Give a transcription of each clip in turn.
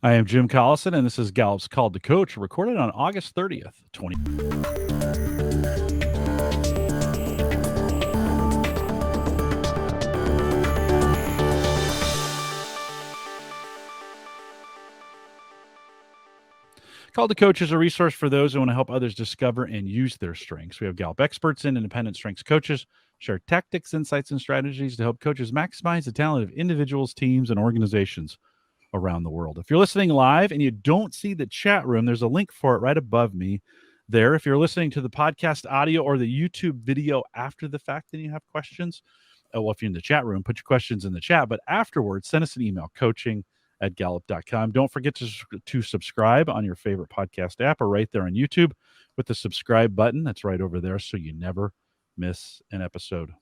I am Jim Collison, and this is Gallup's Call to Coach, recorded on August 30th, 20. Call to Coach is a resource for those who want to help others discover and use their strengths. We have Gallup experts and independent strengths coaches share tactics, insights, and strategies to help coaches maximize the talent of individuals, teams, and organizations around the world. If you're listening live and you don't see the chat room, there's a link for it right above me there. If you're listening to the podcast audio or the YouTube video after the fact and you have questions, well, if you're in the chat room, put your questions in the chat. But afterwards, send us an email, coaching@gallup.com. Don't forget to subscribe on your favorite podcast app or right there on YouTube with the subscribe button. That's right over there so you never miss an episode.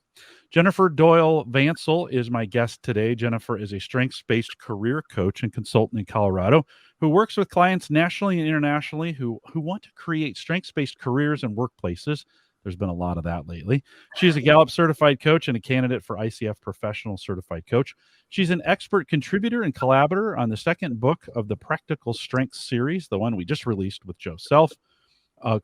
Jennifer Doyle Vancil is my guest today. Jennifer is a strengths-based career coach and consultant in Colorado who works with clients nationally and internationally who want to create strengths-based careers and workplaces. There's been a lot of that lately. She's a Gallup-certified coach and a candidate for ICF Professional Certified Coach. She's an expert contributor and collaborator on the second book of the Practical Strengths series, the one we just released with Joe Self,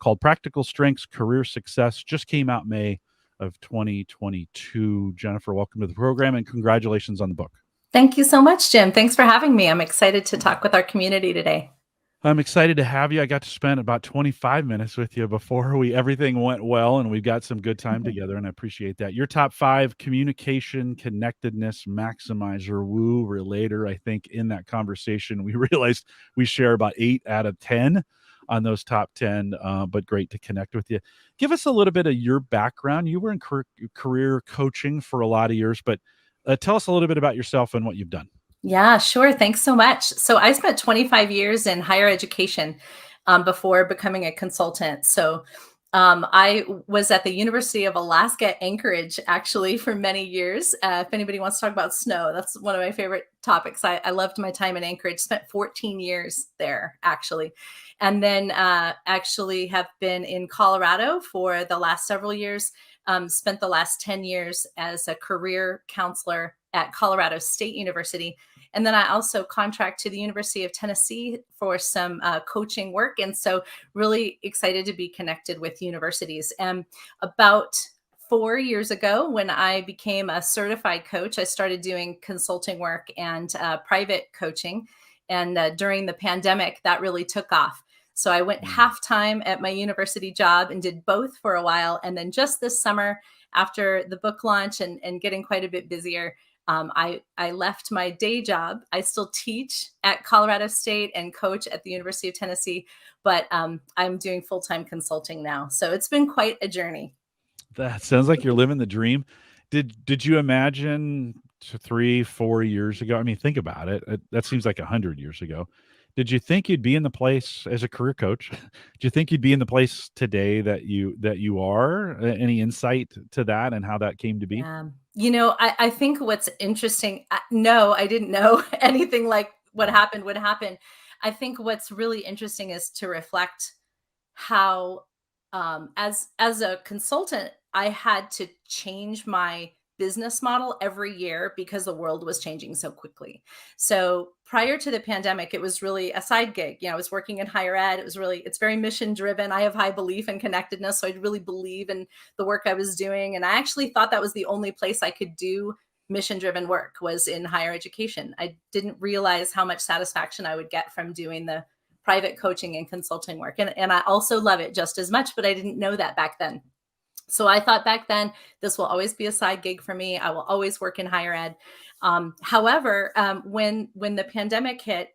called Practical Strengths Career Success. Just came out May of 2022. Jennifer, welcome to the program and congratulations on the book. Thank you so much, Jim. Thanks for having me. I'm excited to talk with our community today. I'm excited to have you. I got to spend about 25 minutes with you before everything went well, and we've got some good time together, and I appreciate that. Your top 5 communication, connectedness, maximizer, woo, relator. I think in that conversation, we realized we share about 8 out of 10 on those top 10, but great to connect with you. Give us a little bit of your background. You were in career coaching for a lot of years, but tell us a little bit about yourself and what you've done. Yeah, sure. Thanks so much. So I spent 25 years in higher education before becoming a consultant. So I was at the University of Alaska, Anchorage, actually, for many years. If anybody wants to talk about snow, that's one of my favorite topics. I loved my time in Anchorage, spent 14 years there, actually. And then actually have been in Colorado for the last several years, spent the last 10 years as a career counselor at Colorado State University. And then I also contract to the University of Tennessee for some coaching work. And so really excited to be connected with universities. And about 4 years ago, when I became a certified coach, I started doing consulting work and private coaching. And during the pandemic, that really took off. So I went half-time at my university job and did both for a while. And then just this summer, after the book launch and getting quite a bit busier, I left my day job. I still teach at Colorado State and coach at the University of Tennessee, but I'm doing full-time consulting now. So it's been quite a journey. That sounds like you're living the dream. Did you imagine 3-4 years ago? I mean, think about it. That seems like 100 years ago. Did you think you'd be in the place as a career coach? Do you think you'd be in the place today that you are? Any insight to that and how that came to be? I think what's interesting, no, I didn't know anything like what happened would happen. I think what's really interesting is to reflect how, as a consultant, I had to change my business model every year because the world was changing so quickly. So prior to the pandemic, it was really a side gig. I was working in higher ed. It's very mission driven. I have high belief in connectedness. So I really believe in the work I was doing. And I actually thought that was the only place I could do mission driven work was in higher education. I didn't realize how much satisfaction I would get from doing the private coaching and consulting work. And I also love it just as much, but I didn't know that back then. So I thought back then, this will always be a side gig for me. I will always work in higher ed. However, when the pandemic hit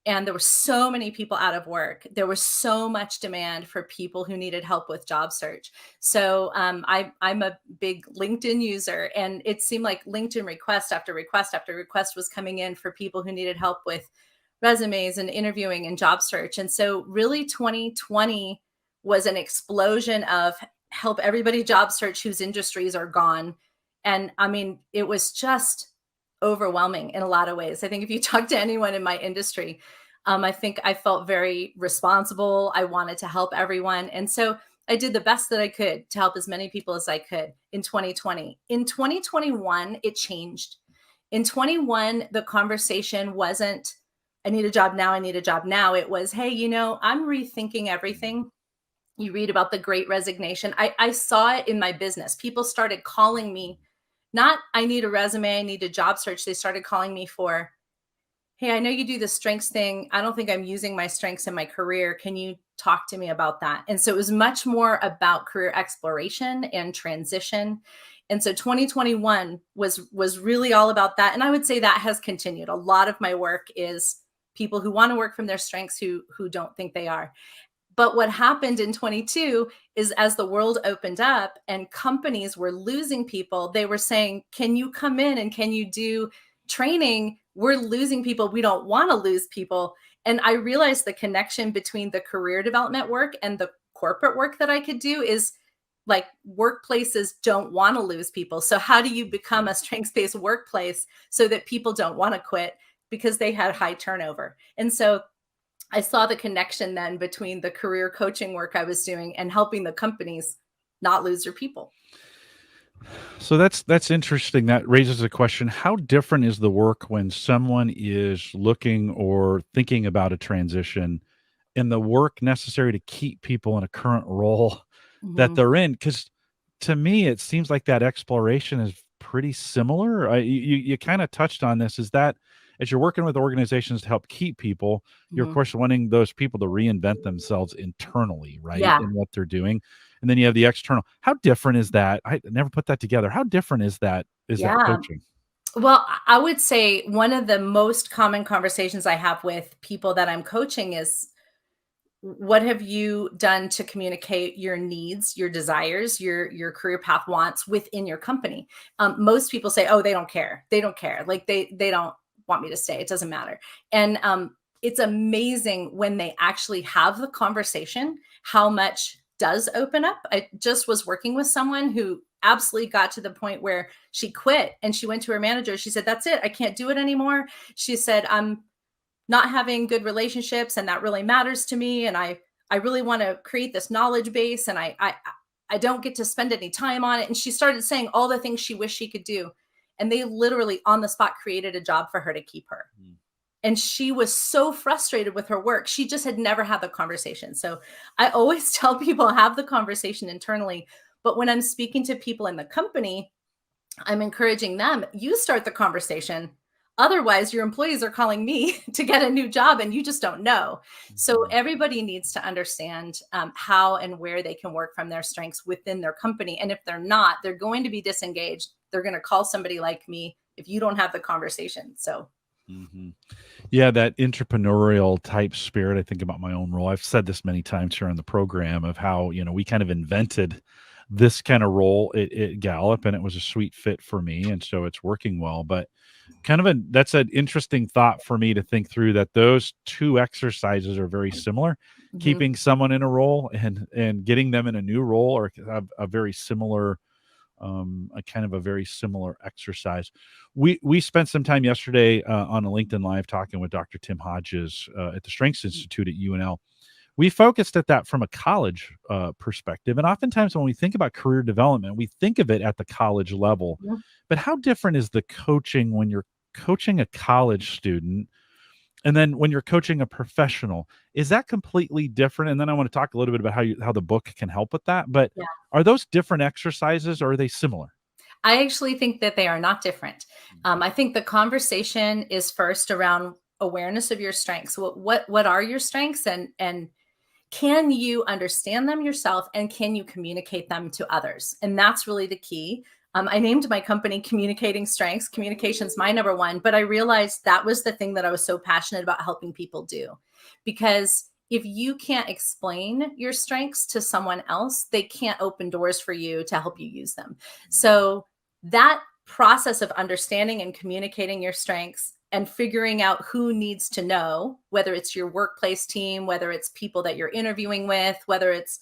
and there were so many people out of work, there was so much demand for people who needed help with job search. So I'm a big LinkedIn user, and it seemed like LinkedIn request after request after request was coming in for people who needed help with resumes and interviewing and job search. And so really 2020 was an explosion of help everybody job search whose industries are gone. And I mean, it was just overwhelming in a lot of ways. I think if you talk to anyone in my industry, I think I felt very responsible. I wanted to help everyone. And so I did the best that I could to help as many people as I could in 2020. In 2021, it changed. In 21, the conversation wasn't I need a job now. I need a job now. It was, hey, I'm rethinking everything. You read about the Great Resignation. I saw it in my business. People started calling me, not I need a resume, I need a job search. They started calling me for, hey, I know you do the strengths thing. I don't think I'm using my strengths in my career. Can you talk to me about that? And so it was much more about career exploration and transition. And so 2021 was really all about that. And I would say that has continued. A lot of my work is people who want to work from their strengths who don't think they are. But what happened in 22 is as the world opened up and companies were losing people, they were saying, can you come in and can you do training? We're losing people. We don't want to lose people. And I realized the connection between the career development work and the corporate work that I could do is like workplaces don't want to lose people. So how do you become a strengths-based workplace so that people don't want to quit because they had high turnover? And so I saw the connection then between the career coaching work I was doing and helping the companies not lose their people. So that's interesting. That raises a question. How different is the work when someone is looking or thinking about a transition and the work necessary to keep people in a current role that Mhm. they're in? Because to me, it seems like that exploration is pretty similar. You kind of touched on this. Is that as you're working with organizations to help keep people, you're of Mhm. course wanting those people to reinvent themselves internally, right, Yeah. in what they're doing, and then you have the external. How different is that? I never put that together. How different is that? Is that Yeah. coaching? Well, I would say one of the most common conversations I have with people that I'm coaching is, what have you done to communicate your needs, your desires, your career path wants within your company? Most people say, oh, they don't care. They don't care. Like they don't want me to stay. It doesn't matter. And it's amazing when they actually have the conversation, how much does open up. I just was working with someone who absolutely got to the point where she quit and she went to her manager. She said, that's it. I can't do it anymore. She said, I'm not having good relationships and that really matters to me, and I really want to create this knowledge base, and I don't get to spend any time on it. And she started saying all the things she wished she could do, and they literally on the spot created a job for her to keep her. Mm. And she was so frustrated with her work. She just had never had the conversation. So I always tell people, have the conversation internally. But when I'm speaking to people in the company, I'm encouraging them, you start the conversation. Otherwise, your employees are calling me to get a new job and you just don't know. So Mhm. everybody needs to understand how and where they can work from their strengths within their company. And if they're not, they're going to be disengaged. They're going to call somebody like me if you don't have the conversation. So, Mhm. Yeah, that entrepreneurial type spirit. I think about my own role. I've said this many times here on the program of how, we kind of invented this kind of role at Gallup, and it was a sweet fit for me. And so it's working well. But that's an interesting thought for me to think through, that those two exercises are very similar. mhm. Keeping someone in a role and getting them in a new role are have a very similar a kind of a very similar exercise. We spent some time yesterday on a LinkedIn Live talking with Dr. Tim Hodges at the Strengths Institute at UNL. We focused at that from a college perspective, and oftentimes when we think about career development, we think of it at the college level. Mhm. But how different is the coaching when you're coaching a college student and then when you're coaching a professional? Is that completely different? And then I want to talk a little bit about how the book can help with that. But Yeah. are those different exercises or are they similar? I actually think that they are not different. I think the conversation is first around awareness of your strengths. What are your strengths, and can you understand them yourself, and can you communicate them to others? And that's really the key. I named my company Communicating Strengths. Communication's my number one, but I realized that was the thing that I was so passionate about helping people do. Because if you can't explain your strengths to someone else, they can't open doors for you to help you use them. So that process of understanding and communicating your strengths and figuring out who needs to know, whether it's your workplace team, whether it's people that you're interviewing with, whether it's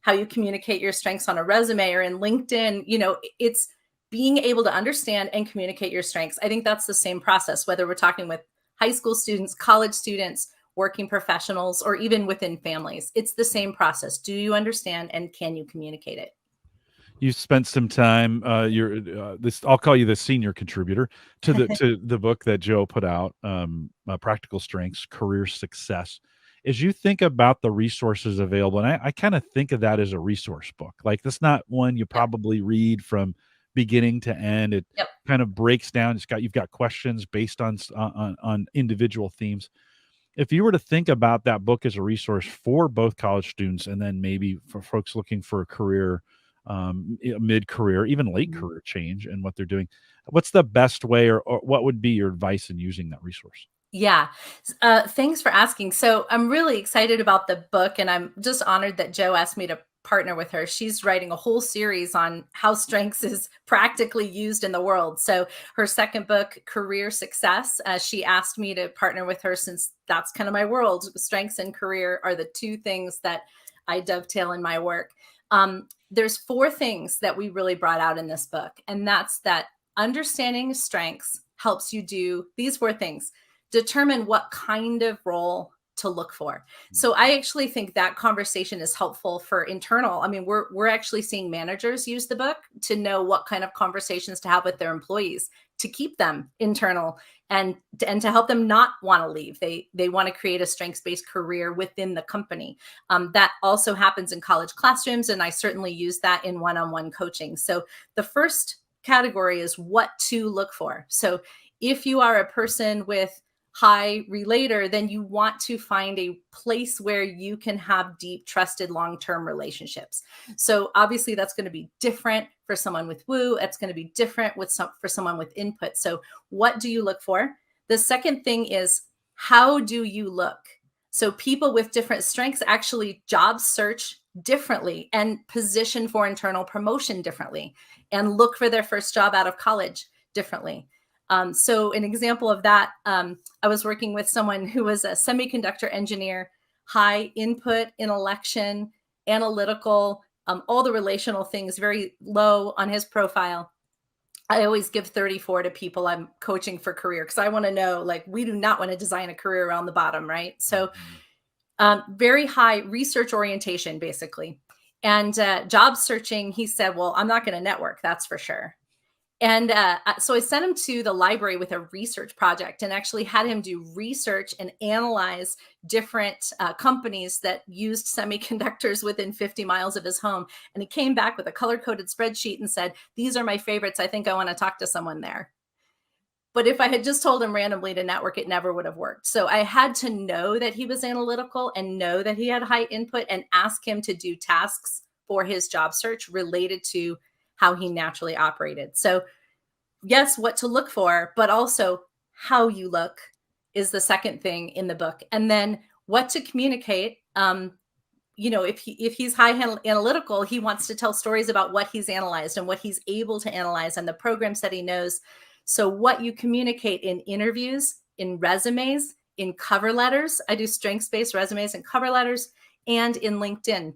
how you communicate your strengths on a resume or in LinkedIn, it's being able to understand and communicate your strengths. I think that's the same process, whether we're talking with high school students, college students, working professionals, or even within families. It's the same process. Do you understand and can you communicate it? You spent some time. You're this. I'll call you the senior contributor to the book that Joe put out, Practical Strengths, Career Success. As you think about the resources available, and I kind of think of that as a resource book. Like that's not one you Yep. probably read from beginning to end. It Yep. kind of breaks down. You've got questions based on individual themes. If you were to think about that book as a resource for both college students and then maybe for folks looking for a career, mid-career, even late Mhm. career change in what they're doing, what's the best way, or what would be your advice in using that resource? Yeah. Thanks for asking. So I'm really excited about the book, and I'm just honored that Joe asked me to partner with her. She's writing a whole series on how strengths is practically used in the world. So her second book, Career Success, she asked me to partner with her since that's kind of my world. Strengths and career are the two things that I dovetail in my work. There's four things that we really brought out in this book, and that's that understanding strengths helps you do these four things: determine what kind of role to look for. So I actually think that conversation is helpful for internal. I mean, we're actually seeing managers use the book to know what kind of conversations to have with their employees to keep them internal and to help them not want to leave. They want to create a strengths-based career within the company. That also happens in college classrooms, and I certainly use that in one-on-one coaching. So the first category is what to look for. So if you are a person with high relator, then you want to find a place where you can have deep, trusted, long-term relationships. So obviously that's going to be different for someone with woo. It's going to be different for someone with input. So what do you look for? The second thing is, how do you look? So people with different strengths actually job search differently and position for internal promotion differently and look for their first job out of college differently. So an example of that, I was working with someone who was a semiconductor engineer, high input, intellection, analytical, all the relational things, very low on his profile. I always give 34 to people I'm coaching for career because I want to know, like, we do not want to design a career around the bottom, right? So Mhm. very high research orientation, basically. And job searching, he said, well, I'm not going to network, that's for sure. And so I sent him to the library with a research project and actually had him do research and analyze different companies that used semiconductors within 50 miles of his home. And he came back with a color coded spreadsheet and said, these are my favorites. I think I want to talk to someone there. But if I had just told him randomly to network, it never would have worked. So I had to know that he was analytical and know that he had high input and ask him to do tasks for his job search related to how he naturally operated. So yes, what to look for, but also how you look is the second thing in the book. And then what to communicate. If he's high analytical, he wants to tell stories about what he's analyzed and what he's able to analyze and the programs that he knows. So what you communicate in interviews, in resumes, in cover letters. I do strengths-based resumes and cover letters, and in LinkedIn.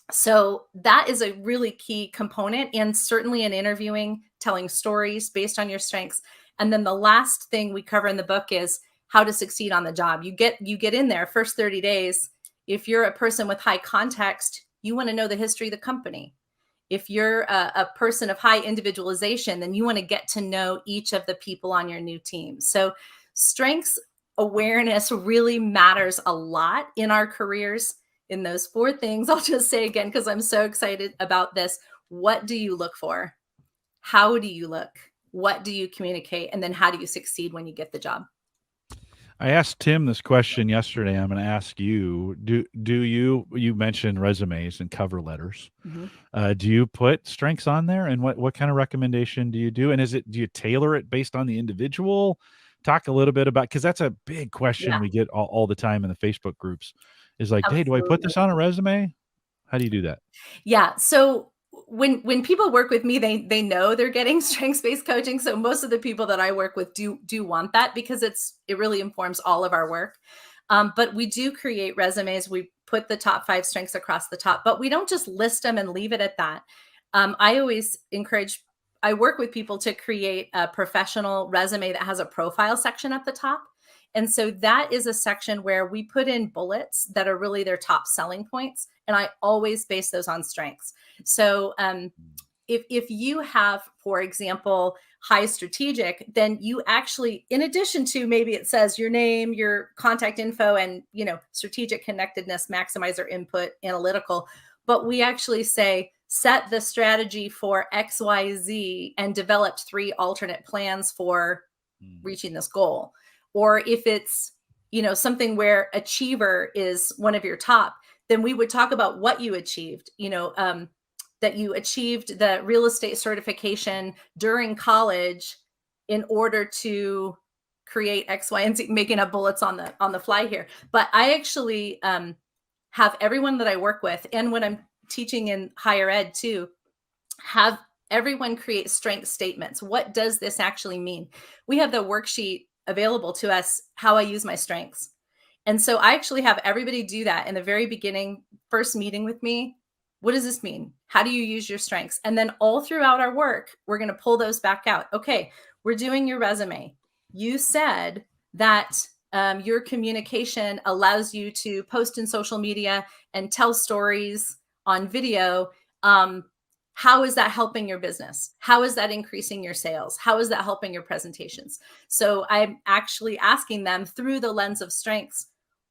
So that is a really key component, and certainly in interviewing, telling stories based on your strengths. And then the last thing we cover in the book is how to succeed on the job. You get in there first 30 days. If you're a person with high context, you want to know the history of the company. If you're a person of high individualization, then you want to get to know each of the people on your new team. So strengths awareness really matters a lot in our careers. In those four things, I'll just say again, because I'm so excited about this. What do you look for? How do you look? What do you communicate? And then how do you succeed when you get the job? I asked Tim this question yesterday. I'm going to ask you: Do you mentioned resumes and cover letters? Mhm. Do you put strengths on there, and what kind of recommendation do you do? And do you tailor it based on the individual? Talk a little bit about, because that's a big question Yeah, we get all the time in the Facebook groups. Is like, hey, do I put absolutely. this on a resume? How do you do that? Yeah. So when people work with me, they know they're getting strengths-based coaching. So most of the people that I work with do want that because it really informs all of our work. But we do create resumes. We put the top 5 strengths across the top, but we don't just list them and leave it at that. I always encourage, I work with people to create a professional resume that has a profile section at the top. And so that is a section where we put in bullets that are really their top selling points. And I always base those on strengths. So if you have, for example, high strategic, then you actually, in addition to maybe it says your name, your contact info, and strategic connectedness, maximizer input, analytical, but we actually say set the strategy for XYZ and developed 3 alternate plans for reaching this goal. Or if it's something where achiever is one of your top, then we would talk about what you achieved, that you achieved the real estate certification during college in order to create X, Y, and Z, making up bullets on the fly here. But I actually have everyone that I work with, and when I'm teaching in higher ed too, have everyone create strength statements. What does this actually mean? We have the worksheet available to us, how I use my strengths. And so I actually have everybody do that in the very beginning, first meeting with me. What does this mean? How do you use your strengths? And then all throughout our work, we're going to pull those back out. Okay, we're doing your resume. You said that your communication allows you to post in social media and tell stories on video. How is that helping your business? How is that increasing your sales? How is that helping your presentations? So I'm actually asking them through the lens of strengths,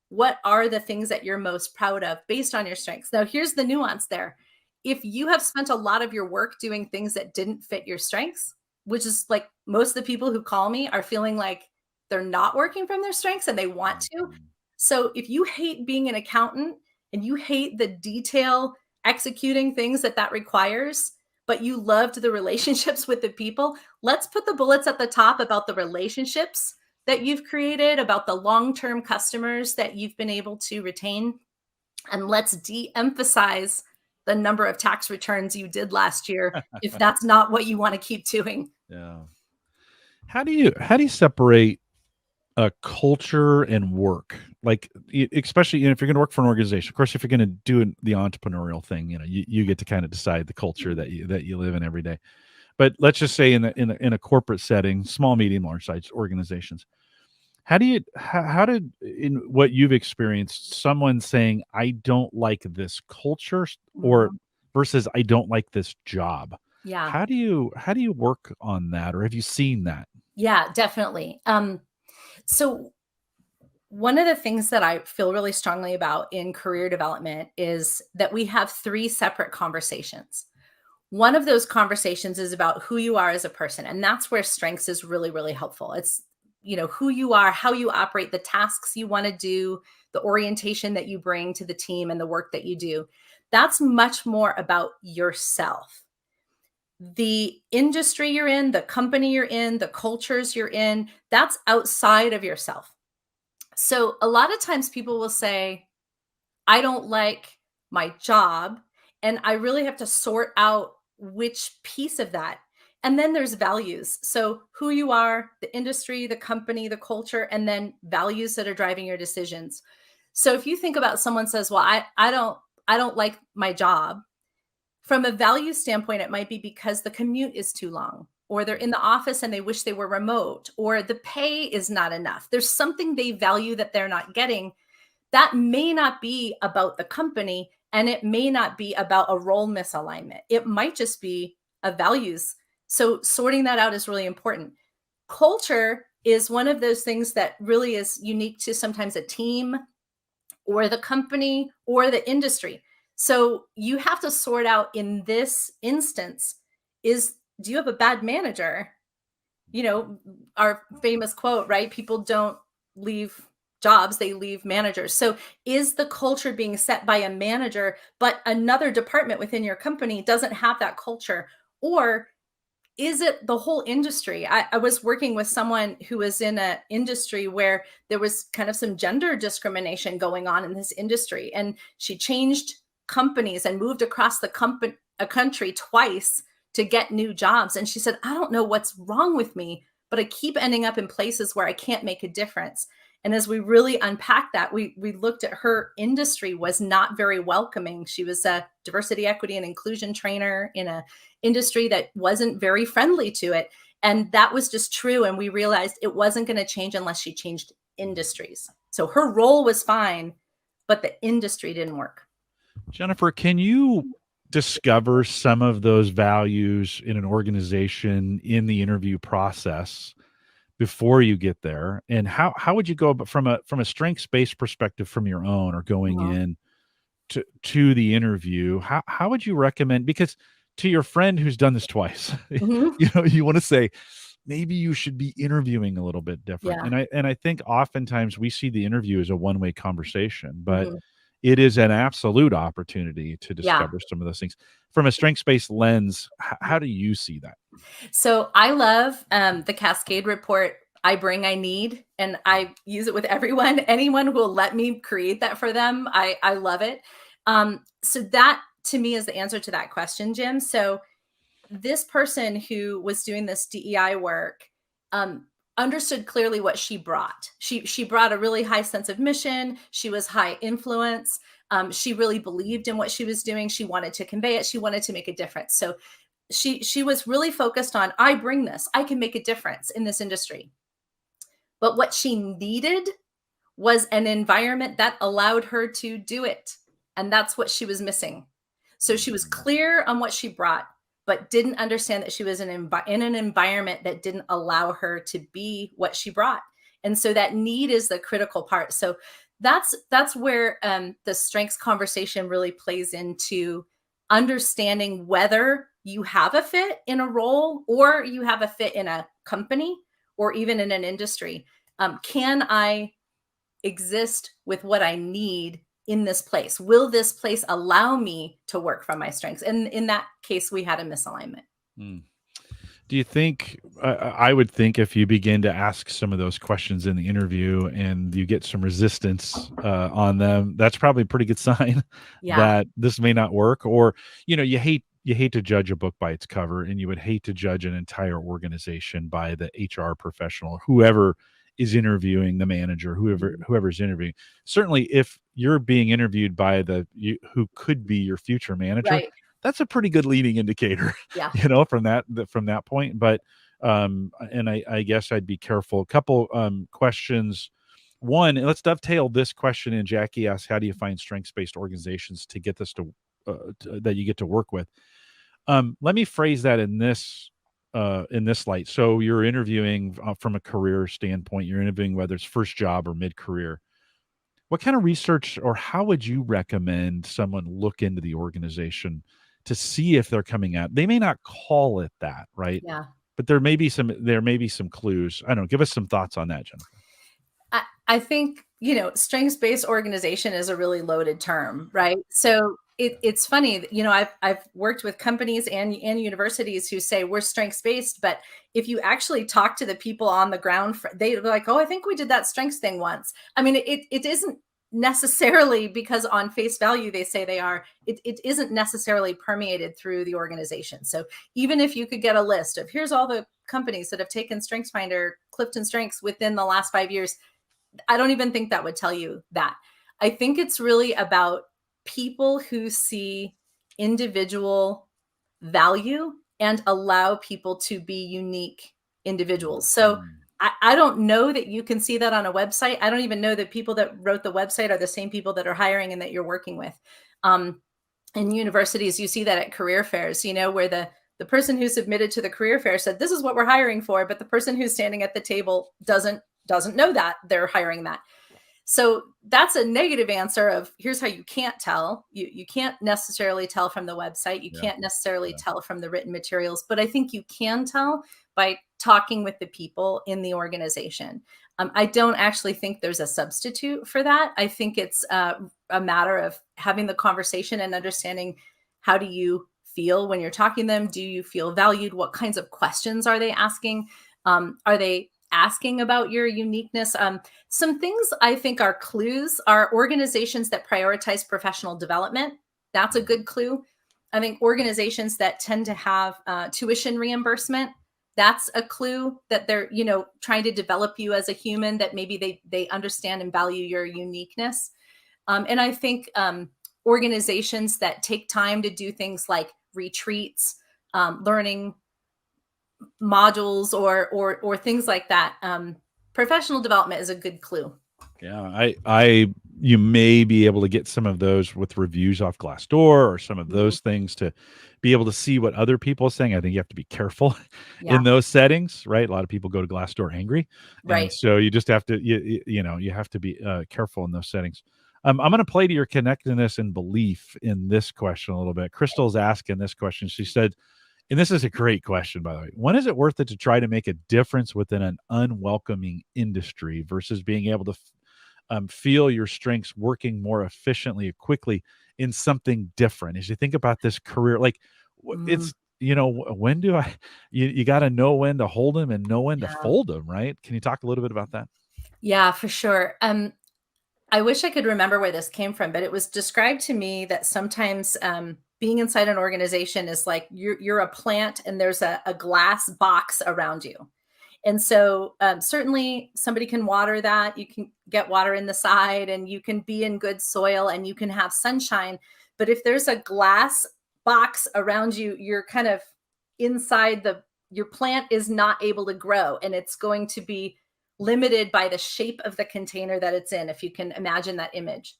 what are the things that you're most proud of based on your strengths? Now, here's the nuance there. If you have spent a lot of your work doing things that didn't fit your strengths, which is like most of the people who call me are feeling like they're not working from their strengths and they want to. So if you hate being an accountant and you hate the detail executing things that requires, but you loved the relationships with the people, let's put the bullets at the top about the relationships that you've created, about the long-term customers that you've been able to retain. And let's de-emphasize the number of tax returns you did last year if that's not what you want to keep doing. Yeah. How do you separate culture and work? Like, especially if you're going to work for an organization. Of course, if you're going to do the entrepreneurial thing, you get to kind of decide the culture that you live in every day. But let's just say in a corporate setting, small, medium, large size organizations, how did in what you've experienced, someone saying, I don't like this culture, or versus I don't like this job? Yeah. How do you work on that, or have you seen that? Yeah, definitely. So one of the things that I feel really strongly about in career development is that we have 3 separate conversations. One of those conversations is about who you are as a person. And that's where strengths is really, really helpful. It's, who you are, how you operate, the tasks you want to do, the orientation that you bring to the team and the work that you do. That's much more about yourself. The industry you're in, the company you're in, the cultures you're in, that's outside of yourself. So a lot of times people will say, I don't like my job, and I really have to sort out which piece of that. And then there's values. So who you are, the industry, the company, the culture, and then values that are driving your decisions. So if you think about someone says, well, I don't like my job. From a value standpoint, it might be because the commute is too long, or they're in the office and they wish they were remote, or the pay is not enough. There's something they value that they're not getting. That may not be about the company, and it may not be about a role misalignment. It might just be a values. So sorting that out is really important. Culture is one of those things that really is unique to sometimes a team or the company or the industry. So you have to sort out in this instance, do you have a bad manager? Our famous quote, right? People don't leave jobs, they leave managers. So is the culture being set by a manager, but another department within your company doesn't have that culture? Or is it the whole industry? I was working with someone who was in an industry where there was kind of some gender discrimination going on in this industry. And she changed companies and moved across the country twice to get new jobs. And she said, I don't know what's wrong with me, but I keep ending up in places where I can't make a difference. And as we really unpacked that, we looked at her industry was not very welcoming. She was a diversity, equity, and inclusion trainer in an industry that wasn't very friendly to it. And that was just true. And we realized it wasn't going to change unless she changed industries. So her role was fine, but the industry didn't work. Jennifer, can you discover some of those values in an organization in the interview process before you get there? And how would you go about from a strengths-based perspective from your own, or going Mhm. in to the interview? How would you recommend, because to your friend who's done this twice, Mhm. you want to say maybe you should be interviewing a little bit different. Yeah. And I think oftentimes we see the interview as a one-way conversation, but Mhm. it is an absolute opportunity to Yeah. discover some of those things from a strengths-based lens. How do you see that? So I love the Cascade report. I bring, I need, and I use it with everyone. Anyone who will let me create that for them, I love it. So that to me is the answer to that question, Jim. So this person who was doing this DEI work um, understood clearly what she brought. She brought a really high sense of mission. She was high influence. She really believed in what she was doing. She wanted to convey it. She wanted to make a difference. So she was really focused on, I bring this, I can make a difference in this industry. But what she needed was an environment that allowed her to do it, and that's what she was missing. So she was Mhm. clear on what she brought, but didn't understand that she was in an environment that didn't allow her to be what she brought. And so that need is the critical part. So that's where the strengths conversation really plays into understanding whether you have a fit in a role, or you have a fit in a company, or even in an industry. Can I exist with what I need in this place? Will this place allow me to work from my strengths? And in that case, we had a misalignment. Mm. Do you think, I would think if you begin to ask some of those questions in the interview and you get some resistance on them, that's probably a pretty good sign Yeah. that this may not work. Or, you hate to judge a book by its cover, and you would hate to judge an entire organization by the HR professional, whoever is interviewing, the manager, Mhm. whoever's interviewing. Certainly, if you're being interviewed by who could be your future manager, Right. that's a pretty good leading indicator, Yeah. from that point. But and I guess I'd be careful. A couple questions. One, and let's dovetail this question in. Jackie asks, how do you find strengths-based organizations to get this that you get to work with? Let me phrase that in this light. So you're interviewing from a career standpoint. You're interviewing whether it's first job or mid-career. What kind of research, or how would you recommend someone look into the organization to see if they're coming out? They may not call it that, right? Yeah. But there may be some clues. I don't know. Give us some thoughts on that, Jennifer. I think, strengths-based organization is a really loaded term, right? So it's funny that, I've worked with companies and universities who say we're strengths-based, but if you actually talk to the people on the ground, they're like, oh, I think we did that strengths thing once. I mean, it isn't necessarily, because on face value they say they are, it isn't necessarily permeated through the organization. So even if you could get a list of, here's all the companies that have taken StrengthsFinder, Clifton Strengths within the last 5 years, I don't even think that would tell you that. I think it's really about people who see individual value and allow people to be unique individuals. So Mm. I don't know that you can see that on a website. I don't even know that people that wrote the website are the same people that are hiring and that you're working with. Um, in universities, you see that at career fairs, where the person who submitted to the career fair said, this is what we're hiring for, but the person who's standing at the table doesn't know that they're hiring that. So that's a negative answer of, here's how you can't tell. You can't necessarily tell from the website. You Yeah. can't necessarily Yeah. tell from the written materials, but I think you can tell by talking with the people in the organization. I don't actually think there's a substitute for that. I think it's a matter of having the conversation and understanding, how do you feel when you're talking to them? Do you feel valued? What kinds of questions are they asking? Are they asking about your uniqueness? Some things I think are clues are organizations that prioritize professional development. That's a Mm. good clue. I think organizations that tend to have tuition reimbursement, that's a clue that they're, trying to develop you as a human, that maybe they understand and value your uniqueness. And I think organizations that take time to do things like retreats, learning modules, or things like that. Professional development is a good clue. Yeah, I you may be able to get some of those with reviews off Glassdoor or some of Mhm. those things to be able to see what other people are saying. I think you have to be careful Yeah. in those settings, right? A lot of people go to Glassdoor angry, and Right. so you just have to you have to be careful in those settings. I'm going to play to your connectedness and belief in this question a little bit. Crystal's asking this question. She said, and this is a great question, by the way. When is it worth it to try to make a difference within an unwelcoming industry versus being able to feel your strengths working more efficiently or quickly in something different? As you think about this career, like Mm, it's, when do you got to know when to hold them and know when to yeah. fold them, right? Can you talk a little bit about that? Yeah, for sure. I wish I could remember where this came from, but it was described to me that sometimes being inside an organization is like you're a plant and there's a glass box around you. And so certainly somebody can water that. You can get water in the side and you can be in good soil and you can have sunshine. But if there's a glass box around you, you're kind of inside your plant is not able to grow and it's going to be limited by the shape of the container that it's in, if you can imagine that image.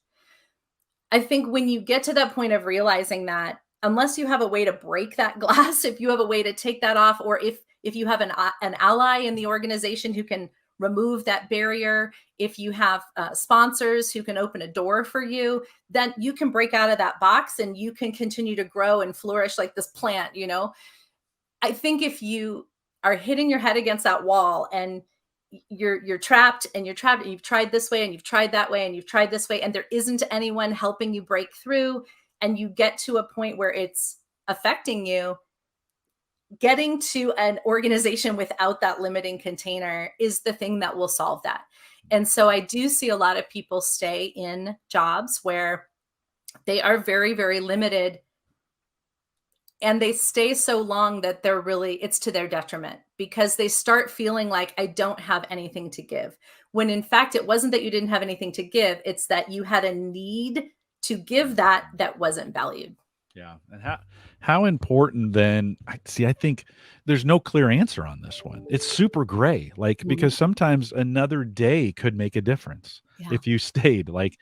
I think when you get to that point of realizing that, unless you have a way to break that glass, if you have a way to take that off, or if you have an ally in the organization who can remove that barrier, if you have sponsors who can open a door for you, then you can break out of that box and you can continue to grow and flourish like this plant. I think if you are hitting your head against that wall and you're trapped and you're trapped and you've tried this way and you've tried that way and you've tried this way and there isn't anyone helping you break through and you get to a point where it's affecting you, getting to an organization without that limiting container is the thing that will solve that. And so I do see a lot of people stay in jobs where they are very, very limited and they stay so long that it's to their detriment because they start feeling like I don't have anything to give. When in fact, it wasn't that you didn't have anything to give, it's that you had a need to give that wasn't valued. Yeah. And how important then, I think there's no clear answer on this one. It's super gray, like, Mhm. because sometimes another day could make a difference Yeah. if you stayed. Like,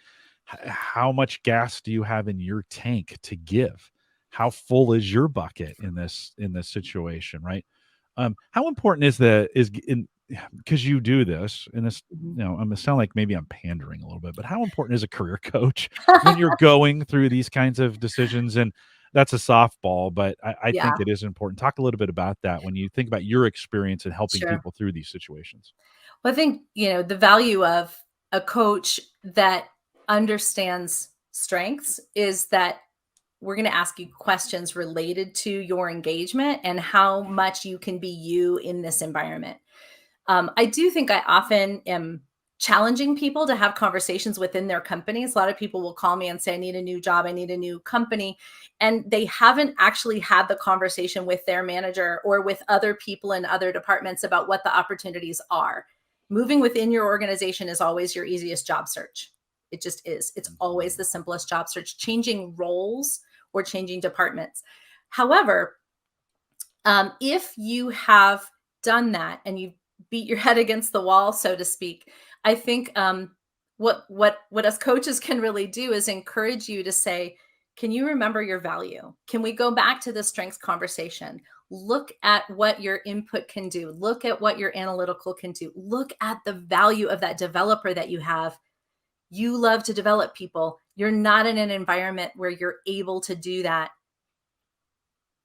how much gas do you have in your tank to give? How full is your bucket in this situation, right? How important is the is in because you do this, and this, Mhm. I'm gonna sound like maybe I'm pandering a little bit, but how important is a career coach when you're going through these kinds of decisions? And that's a softball, but I Yeah, think it is important. Talk a little bit about that when you think about your experience in helping sure. people through these situations. Well, I think, the value of a coach that understands strengths is that we're going to ask you questions related to your engagement and how much you can be you in this environment. I do think I often am challenging people to have conversations within their companies. A lot of people will call me and say, I need a new job, I need a new company. And they haven't actually had the conversation with their manager or with other people in other departments about what the opportunities are. Moving within your organization is always your easiest job search. It just is. It's always Mhm. the simplest job search, changing roles or changing departments. However, if you have done that and you beat your head against the wall, so to speak, I think what us coaches can really do is encourage you to say, "Can you remember your value? Can we go back to the strengths conversation? Look at what your input can do. Look at what your analytical can do. Look at the value of that developer that you have. You love to develop people. You're not in an environment where you're able to do that.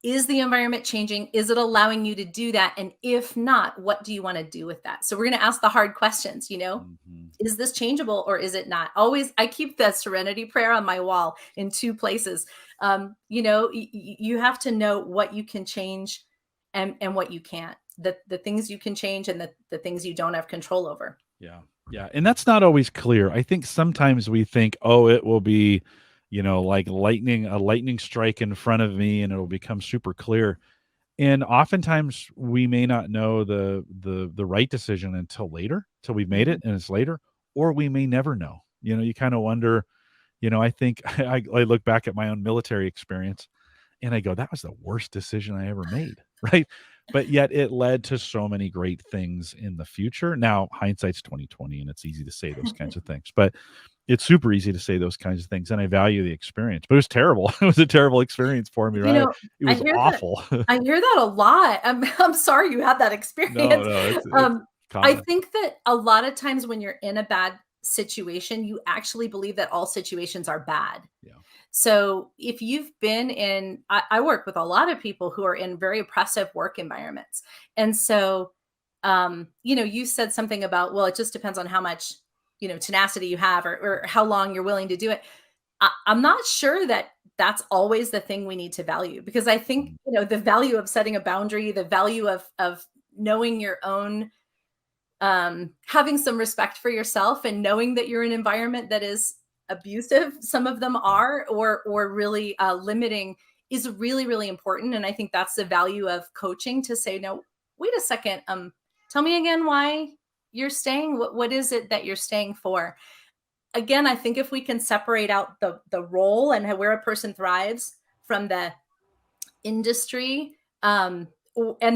Is the environment changing? Is it allowing you to do that? And if not, what do you want to do with that?" So we're going to ask the hard questions. Mhm. Is this changeable or is it not? Always, I keep that serenity prayer on my wall in two places. You have to know what you can change and what you can't. The things you can change and the things you don't have control over. Yeah. Yeah, and that's not always clear. I think sometimes we think, "Oh, it will be, like a lightning strike in front of me, and it'll become super clear." And oftentimes we may not know the right decision until later, till we've made Mhm. it and it's later, or we may never know. You kind of wonder, I think I look back at my own military experience and I go, that was the worst decision I ever made, right? But yet it led to so many great things in the future. Now hindsight's 2020 and it's easy to say those kinds of things. But it's super easy to say those kinds of things, and I value the experience, but it was terrible. It was a terrible experience for me, You right? know, It I was hear that awful. I hear that a lot. I'm sorry you had that No, experience. no, it's Um, I common. think that a lot of times when you're in a bad situation, you actually believe that all situations are bad. Yeah. So if you've been in, I work with a lot of people who are in very oppressive work environments. And so, you said something about, well, it just depends on how much, tenacity you have or how long you're willing to do it. I'm not sure that that's always the thing we need to value because I think, Mm, the value of setting a boundary, the value of knowing your own having some respect for yourself and knowing that you're in an environment that is abusive, some of them yeah. are, or really limiting is really, really important. And I think that's the value of coaching to say, no, wait a second, tell me again why you're staying. What is it that you're staying for? Again, I think if we can separate out the role and where a person thrives from the industry, and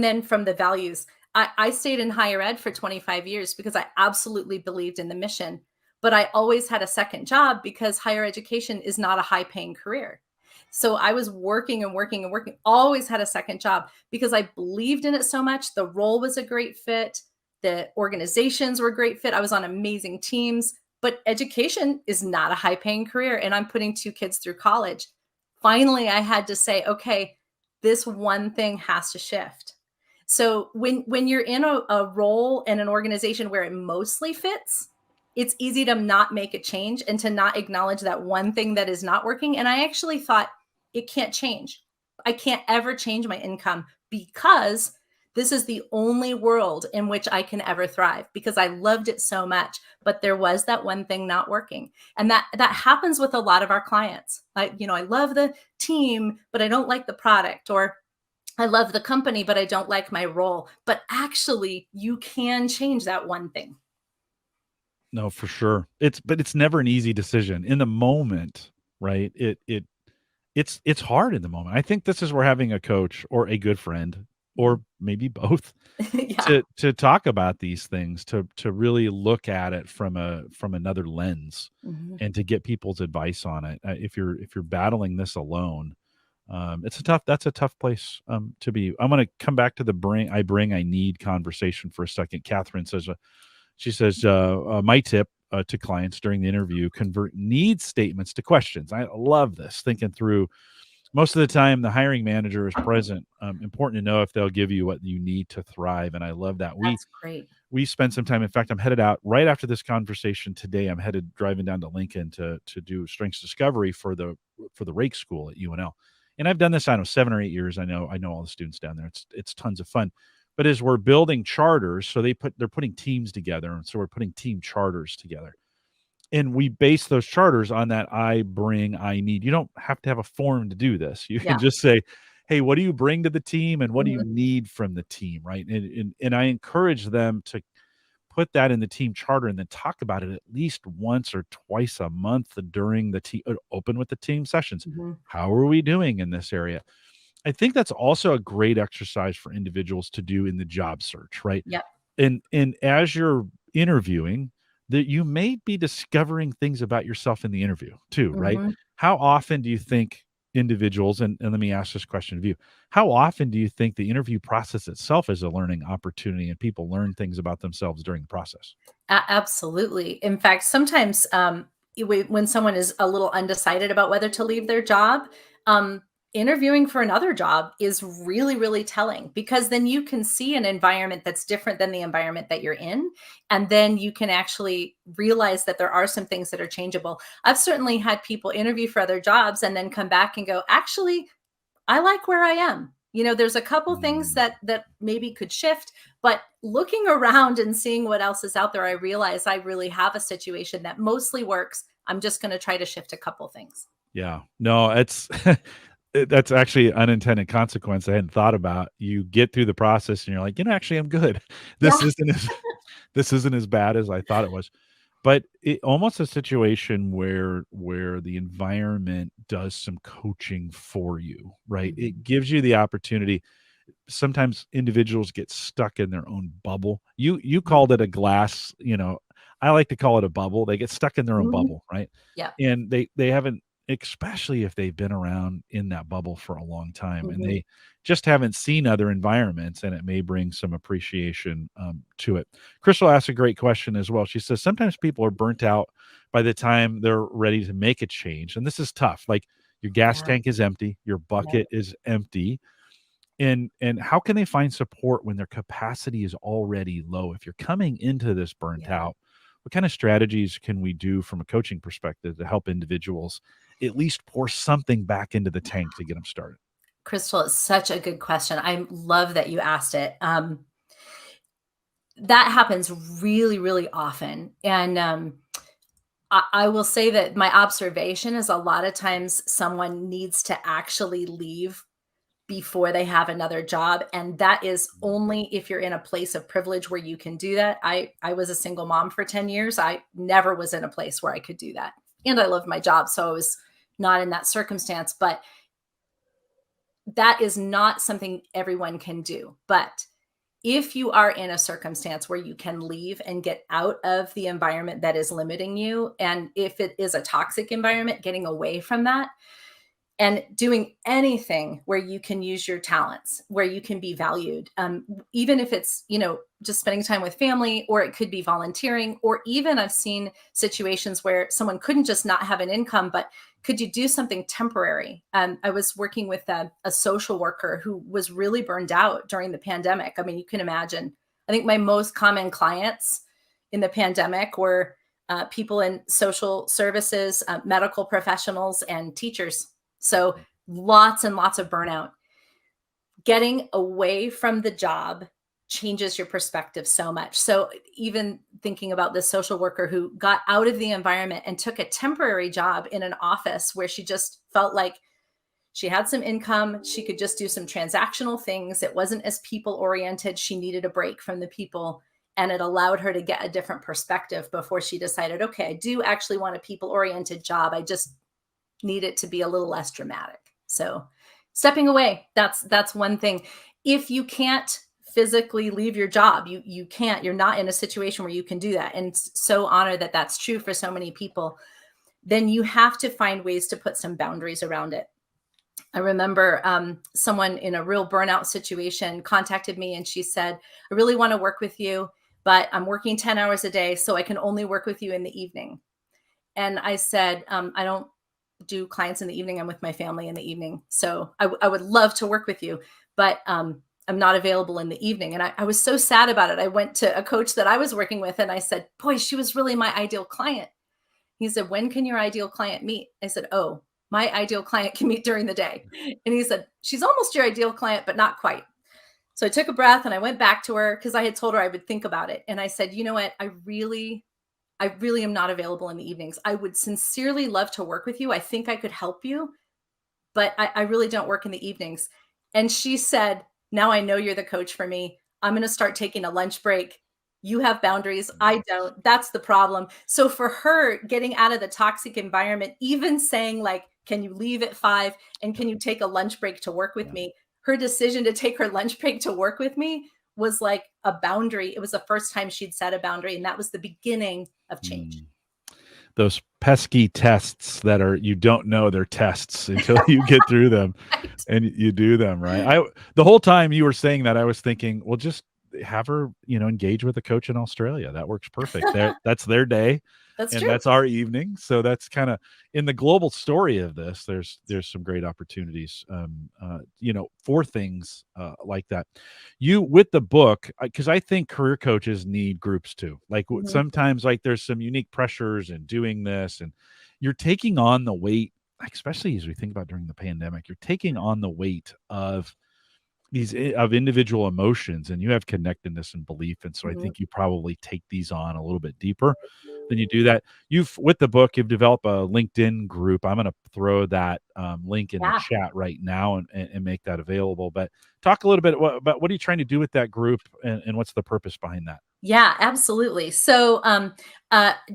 then from the values. I stayed in higher ed for 25 years because I absolutely believed in the mission, but I always had a second job because higher education is not a high paying career. So I was working and working and working, always had a second job because I believed in it so much. The role was a great fit. The organizations were a great fit. I was on amazing teams, but education is not a high paying career. And I'm putting two kids through college. Finally, I had to say, okay, this one thing has to shift. So when you're in a role in an organization where it mostly fits, it's easy to not make a change and to not acknowledge that one thing that is not working. And I actually thought it can't change. I can't ever change my income because this is the only world in which I can ever thrive because I loved it so much. But there was that one thing not working. And that happens with a lot of our clients. I love the team, but I don't like the product, or I love the company, but I don't like my role. But actually, you can change that one thing. No, for sure. But it's never an easy decision in the moment, right? It's hard in the moment. I think this is where having a coach or a good friend or maybe both Yeah. to talk about these things, to really look at it from another lens Mhm. and to get people's advice on it. If you're battling this alone, that's a tough place to be. I'm going to come back to the I need conversation for a second. Catherine says, my tip to clients during the interview: convert need statements to questions. I love this. Thinking through, most of the time the hiring manager is present. Important to know if they'll give you what you need to thrive, and I love that. we That's great. we spend some time. In fact, I'm headed out right after this conversation today. I'm headed driving down to Lincoln to do strengths discovery for the rake school at UNL. And I've done this, I don't know, 7 or 8 years. I know all the students down there. It's tons of fun. But as we're building charters, so they're putting teams together, and so we're putting team charters together. And we base those charters on that I need. You don't have to have a form to do this. You can Yeah. just say, hey, what do you bring to the team and what do you Mhm. need from the team, right? And I encourage them to put that in the team charter and then talk about it at least once or twice a month during the team open with the team sessions. Mhm. How are we doing in this area? I think that's also a great exercise for individuals to do in the job search, right? Yep. And as you're interviewing, that you may be discovering things about yourself in the interview too, right? Mhm. How often do you think individuals, and let me ask this question of you, how often do you think the interview process itself is a learning opportunity and people learn things about themselves during the process? Absolutely. In fact, sometimes when someone is a little undecided about whether to leave their job, um, interviewing for another job is really, really telling because then you can see an environment that's different than the environment that you're in. And then you can actually realize that there are some things that are changeable. I've certainly had people interview for other jobs and then come back and go, actually, I like where I am. There's a couple things Mm, that maybe could shift, but looking around and seeing what else is out there, I realize I really have a situation that mostly works. I'm just going to try to shift a couple things. yeah. No, it's that's actually unintended consequence I hadn't thought about. You get through the process and you're like, actually I'm good. Yeah. This isn't as this isn't as bad as I thought it was. But it almost a situation where the environment does some coaching for you, right? Mhm. It gives you the opportunity. Sometimes individuals get stuck in their own bubble. You called it a glass, I like to call it a bubble. They get stuck in their own Mhm. bubble, right? Yeah. And they haven't, especially if they've been around in that bubble for a long time, and Mhm. they just haven't seen other environments, and it may bring some appreciation to it. Crystal asks a great question as well. She says sometimes people are burnt out by the time they're ready to make a change, and this is tough. Like your gas Yeah. tank is empty, your Yeah. bucket is empty, and how can they find support when their capacity is already low? If you're coming into this burnt Yeah. out, what kind of strategies can we do from a coaching perspective to help individuals at least pour something back into the tank to get them started? Crystal, it's such a good question. I love that you asked it. That happens really, really often. And I will say that my observation is a lot of times someone needs to actually leave before they have another job, and that is only if you're in a place of privilege where you can do that. I was a single mom for 10 years. I never was in a place where I could do that. And I loved my job, so I was not in that circumstance, but that is not something everyone can do. But if you are in a circumstance where you can leave and get out of the environment that is limiting you, and if it is a toxic environment, getting away from that and doing anything where you can use your talents, where you can be valued, even if it's, just spending time with family, or it could be volunteering, or even I've seen situations where someone couldn't just not have an income, but could you do something temporary? I was working with a social worker who was really burned out during the pandemic. I mean, you can imagine. I think my most common clients in the pandemic were people in social services, medical professionals, and teachers. So lots and lots of burnout. Getting away from the job changes your perspective so much. So even thinking about this social worker who got out of the environment and took a temporary job in an office where she just felt like she had some income, she could just do some transactional things. It wasn't as people oriented. She needed a break from the people, and it allowed her to get a different perspective before she decided, okay, I do actually want a people oriented job. I just need it to be a little less dramatic. So stepping away, that's one thing. If you can't physically leave your job, you can't, you're not in a situation where you can do that. And so honored that that's true for so many people. Then you have to find ways to put some boundaries around it. I remember someone in a real burnout situation contacted me and she said, I really want to work with you, but I'm working 10 hours a day, so I can only work with you in the evening. And I said, I don't do clients in the evening. I'm with my family in the evening. So I would love to work with you, but I'm not available in the evening. And I was so sad about it. I went to a coach that I was working with and I said, boy, she was really my ideal client. He said, when can your ideal client meet? I said, oh, my ideal client can meet during the day. And he said, she's almost your ideal client, but not quite. So I took a breath and I went back to her because I had told her I would think about it. And I said, you know what? I really am not available in the evenings. I would sincerely love to work with you. I think I could help you, but I really don't work in the evenings. And she said, now I know you're the coach for me. I'm going to start taking a lunch break. You have boundaries. I don't. That's the problem. So for her, getting out of the toxic environment, even saying like, can you leave at 5 and can you take a lunch break to work with Yeah. me? Her decision to take her lunch break to work with me was like a boundary. It was the first time she'd set a boundary. And that was the beginning of change. Mm. Those pesky tests that are, you don't know they're tests until you get through them Right. and you do them, right? The whole time you were saying that, I was thinking, well, just have her, engage with a coach in Australia. That works perfect. That's their day That's and true. that's our evening. So that's kind of in the global story of this. There's some great opportunities, for things like that. You with the book, because I think career coaches need groups too. Like Mhm. sometimes, like there's some unique pressures in doing this, and you're taking on the weight, like, especially as we think about during the pandemic. You're taking on the weight of of individual emotions, and you have connectedness and belief, and so I Mhm. think you probably take these on a little bit deeper than you do that. You've with the book, you've developed a LinkedIn group. I'm going to throw that link in the Yeah. chat right now and make that available. But talk a little bit about what are you trying to do with that group, and what's the purpose behind that? Yeah, absolutely. So,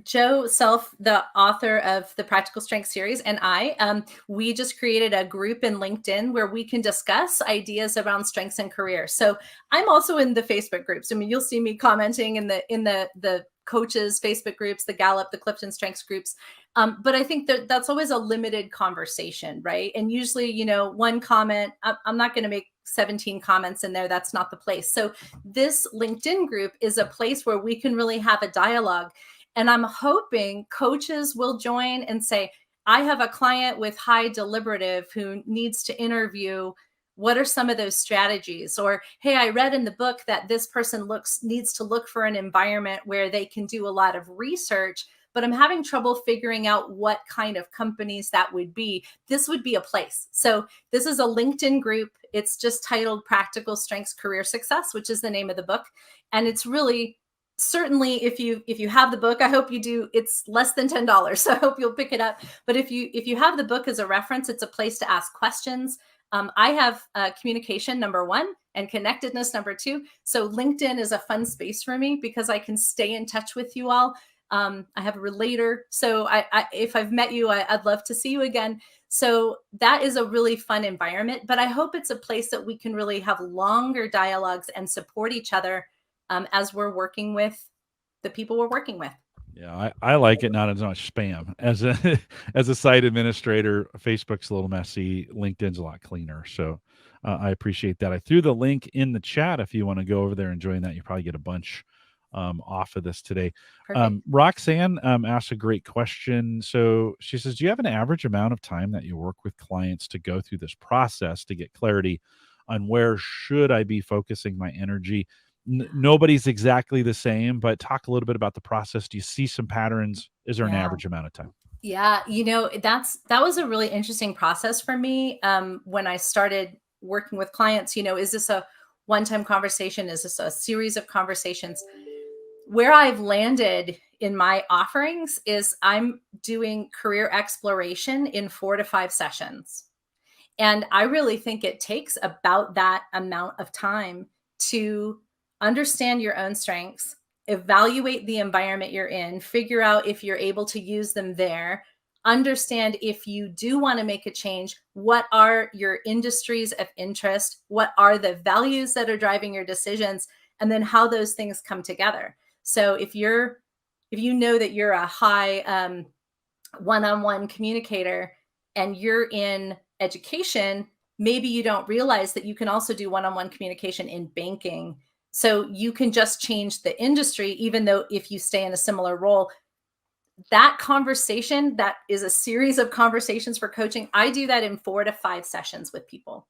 Joe Self, the author of the Practical Strength series, and we just created a group in LinkedIn where we can discuss ideas around strengths and career. So, I'm also in the Facebook groups. I mean, you'll see me commenting in the coaches, Facebook groups, the Gallup, the CliftonStrengths groups. But I think that that's always a limited conversation, right? And usually, you know, one comment, I'm not going to make 17 comments in there. That's not the place. So this LinkedIn group is a place where we can really have a dialogue. And I'm hoping coaches will join and say, I have a client with high deliberative who needs to interview. What are some of those strategies? Or, hey, I read in the book that this person needs to look for an environment where they can do a lot of research, but I'm having trouble figuring out what kind of companies that would be. This would be a place. So this is a LinkedIn group. It's just titled Practical Strengths Career Success, which is the name of the book. And it's really, certainly if you have the book, I hope you do. It's less than $10, so I hope you'll pick it up. But if you have the book as a reference, it's a place to ask questions. I have communication, number one, and connectedness, number two. So LinkedIn is a fun space for me because I can stay in touch with you all. I have a relator. So if I've met you, I'd love to see you again. So that is a really fun environment, but I hope it's a place that we can really have longer dialogues and support each other as we're working with the people we're working with. Yeah, I like it not as much spam. As a site administrator, Facebook's a little messy. LinkedIn's a lot cleaner. So I appreciate that. I threw the link in the chat if you want to go over there and join that. You probably get a bunch off of this today. Roxanne asked a great question. So she says, do you have an average amount of time that you work with clients to go through this process to get clarity on where should I be focusing my energy? Nobody's exactly the same, but talk a little bit about the process. Do you see some patterns? Is there an average amount of time? Yeah, you know, that was a really interesting process for me when I started working with clients. You know, is this a one-time conversation? Is this a series of conversations? Where I've landed in my offerings is I'm doing career exploration in 4 to 5 sessions. And I really think it takes about that amount of time to understand your own strengths, evaluate the environment you're in, figure out if you're able to use them there, understand if you do want to make a change, what are your industries of interest, what are the values that are driving your decisions, and then how those things come together. So if you know that you're a high one-on-one communicator and you're in education, maybe you don't realize that you can also do one-on-one communication in banking. So you can just change the industry, even though if you stay in a similar role. That conversation, that is a series of conversations for coaching. I do that in 4 to 5 sessions with people.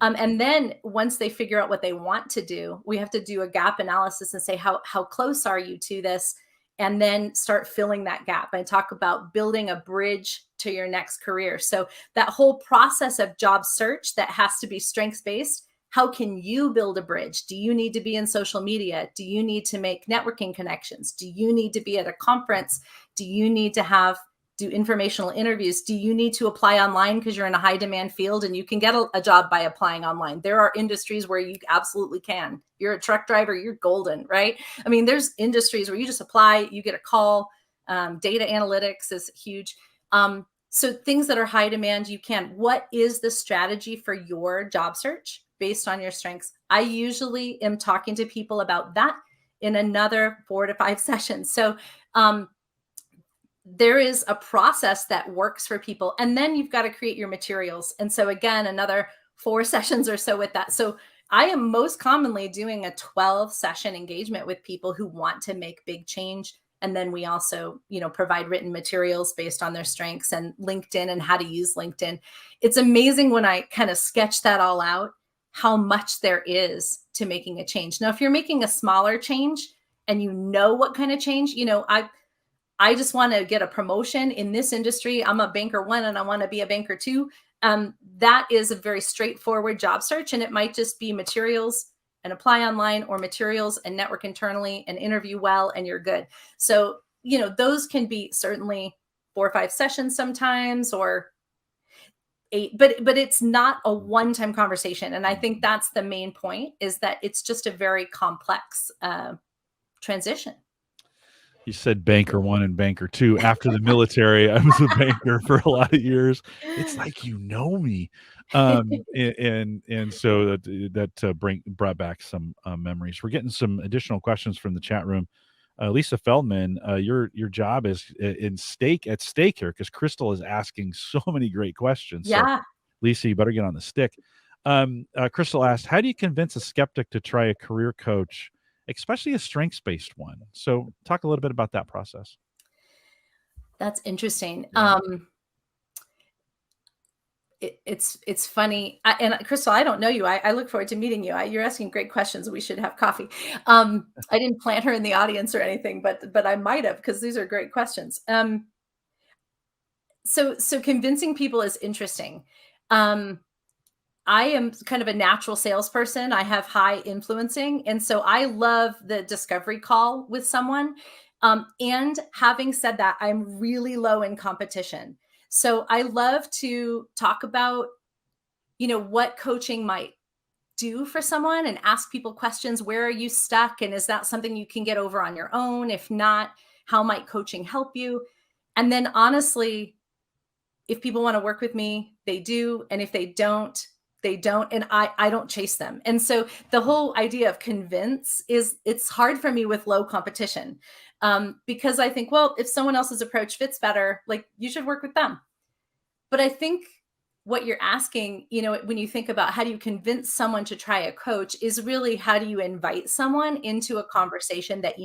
And then once they figure out what they want to do, we have to do a gap analysis and say, how close are you to this? And then start filling that gap. I talk about building a bridge to your next career. So that whole process of job search that has to be strengths-based. How can you build a bridge? Do you need to be in social media? Do you need to make networking connections? Do you need to be at a conference? Do you need to do informational interviews? Do you need to apply online because you're in a high demand field and you can get a job by applying online? There are industries where you absolutely can. You're a truck driver, you're golden, right? I mean, there's industries where you just apply, you get a call. Data analytics is huge. So things that are high demand, you can. What is the strategy for your job search based on your strengths? I usually am talking to people about that in another 4 to 5 sessions. So there is a process that works for people. And then you've got to create your materials. And so again, another 4 sessions or so with that. So I am most commonly doing a 12-session engagement with people who want to make big change. And then we also, provide written materials based on their strengths and LinkedIn and how to use LinkedIn. It's amazing when I kind of sketch that all out, how much there is to making a change. Now, if you're making a smaller change and you know what kind of change, I just want to get a promotion in this industry. I'm a banker 1 and I want to be a banker 2. That is a very straightforward job search. And it might just be materials and apply online, or materials and network internally and interview well, and you're good. So, those can be certainly 4 or 5 sessions sometimes, or 8, but it's not a one-time conversation. And I think that's the main point, is that it's just a very complex transition. You said banker 1 and banker 2. After the military, I was a banker for a lot of years. It's like, me. And so that brought back some memories. We're getting some additional questions from the chat room. Lisa Feldman, your job is at stake here, because Crystal is asking so many great questions. So, Yeah. Lisa, you better get on the stick. Crystal asked, how do you convince a skeptic to try a career coach, especially a strengths-based one? So talk a little bit about that process. That's interesting. Yeah. It's funny. And Crystal, I don't know you. I look forward to meeting you. You're asking great questions. We should have coffee. I didn't plant her in the audience or anything, but I might have, because these are great questions. So convincing people is interesting. I am kind of a natural salesperson. I have high influencing. And so I love the discovery call with someone. And having said that, I'm really low in competition. So I love to talk about, what coaching might do for someone and ask people questions. Where are you stuck? And is that something you can get over on your own? If not, how might coaching help you? And then honestly, if people want to work with me, they do. And if they don't, they don't. And I don't chase them. And so the whole idea of convince it's hard for me with low competition, because I think, well, if someone else's approach fits better, like, you should work with them. But I think what you're asking, when you think about how do you convince someone to try a coach, is really how do you invite someone into a conversation that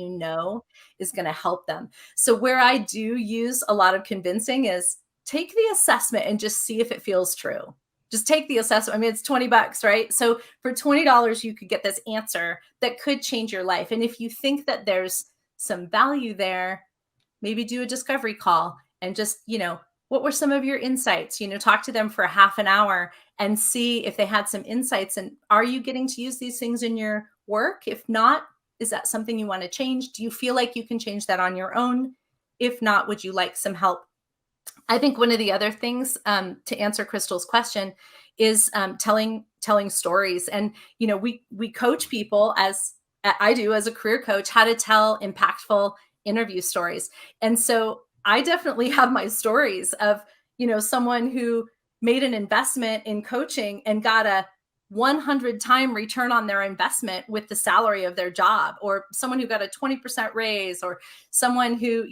is going to help them. So where I do use a lot of convincing is take the assessment and just see if it feels true. Just take the assessment. I mean, it's $20, right? So for $20, you could get this answer that could change your life. And if you think that there's some value there, maybe do a discovery call and just, what were some of your insights? Talk to them for a half an hour and see if they had some insights. And are you getting to use these things in your work? If not, is that something you want to change? Do you feel like you can change that on your own? If not, would you like some help? I think one of the other things, to answer Crystal's question, is telling stories. And we coach people, as I do as a career coach, how to tell impactful interview stories. And so I definitely have my stories of someone who made an investment in coaching and got a 100-time return on their investment with the salary of their job, or someone who got a 20% raise, or someone who,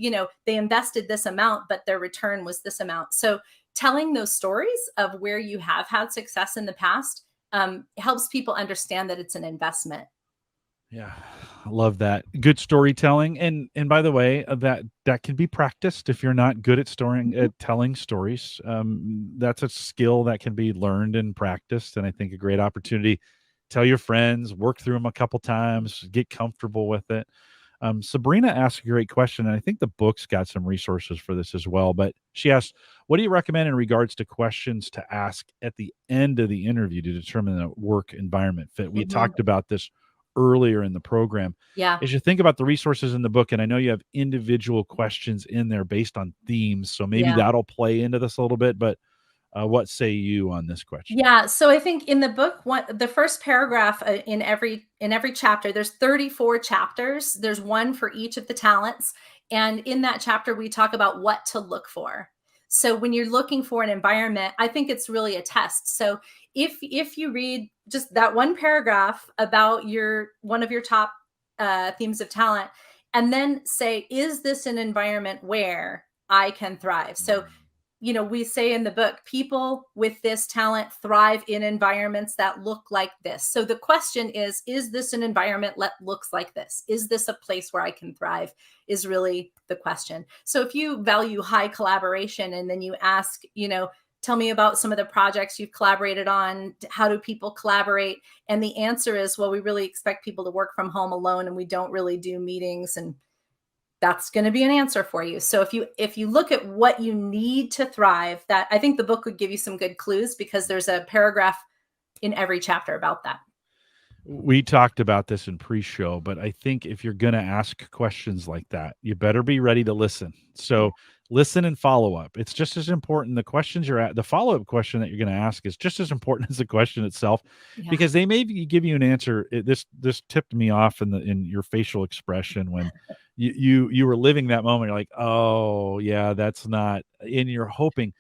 they invested this amount, but their return was this amount. So telling those stories of where you have had success in the past helps people understand that it's an investment. Yeah, I love that. Good storytelling. And by the way, that can be practiced if you're not good at telling stories. That's a skill that can be learned and practiced. And I think a great opportunity. Tell your friends, work through them a couple times, get comfortable with it. Sabrina asked a great question, and I think the book's got some resources for this as well. But she asked, what do you recommend in regards to questions to ask at the end of the interview to determine the work environment fit? We talked about this earlier in the program. Yeah. As you think about the resources in the book, and I know you have individual questions in there based on themes, so maybe that'll play into this a little bit, but what say you on this question? Yeah. So I think in the book, the first paragraph in every chapter, there's 34 chapters. There's one for each of the talents. And in that chapter, we talk about what to look for. So when you're looking for an environment, I think it's really a test. So if you read just that one paragraph about one of your top themes of talent, and then say, is this an environment where I can thrive? So we say in the book, people with this talent thrive in environments that look like this. So the question is this an environment that looks like this? Is this a place where I can thrive? Is really the question. So if you value high collaboration, and then you ask, tell me about some of the projects you've collaborated on. How do people collaborate? And the answer is, well, we really expect people to work from home alone, and we don't really do meetings, and that's going to be an answer for you. So if you look at what you need to thrive, that I think the book would give you some good clues, because there's a paragraph in every chapter about that. We talked about this in pre-show, but I think if you're going to ask questions like that, you better be ready to listen. So listen and follow up. It's just as important. The follow-up question that you're going to ask is just as important as the question itself, because they may give you an answer. This tipped me off in your facial expression when you were living that moment. You're like, oh yeah, that's not, and you're hoping.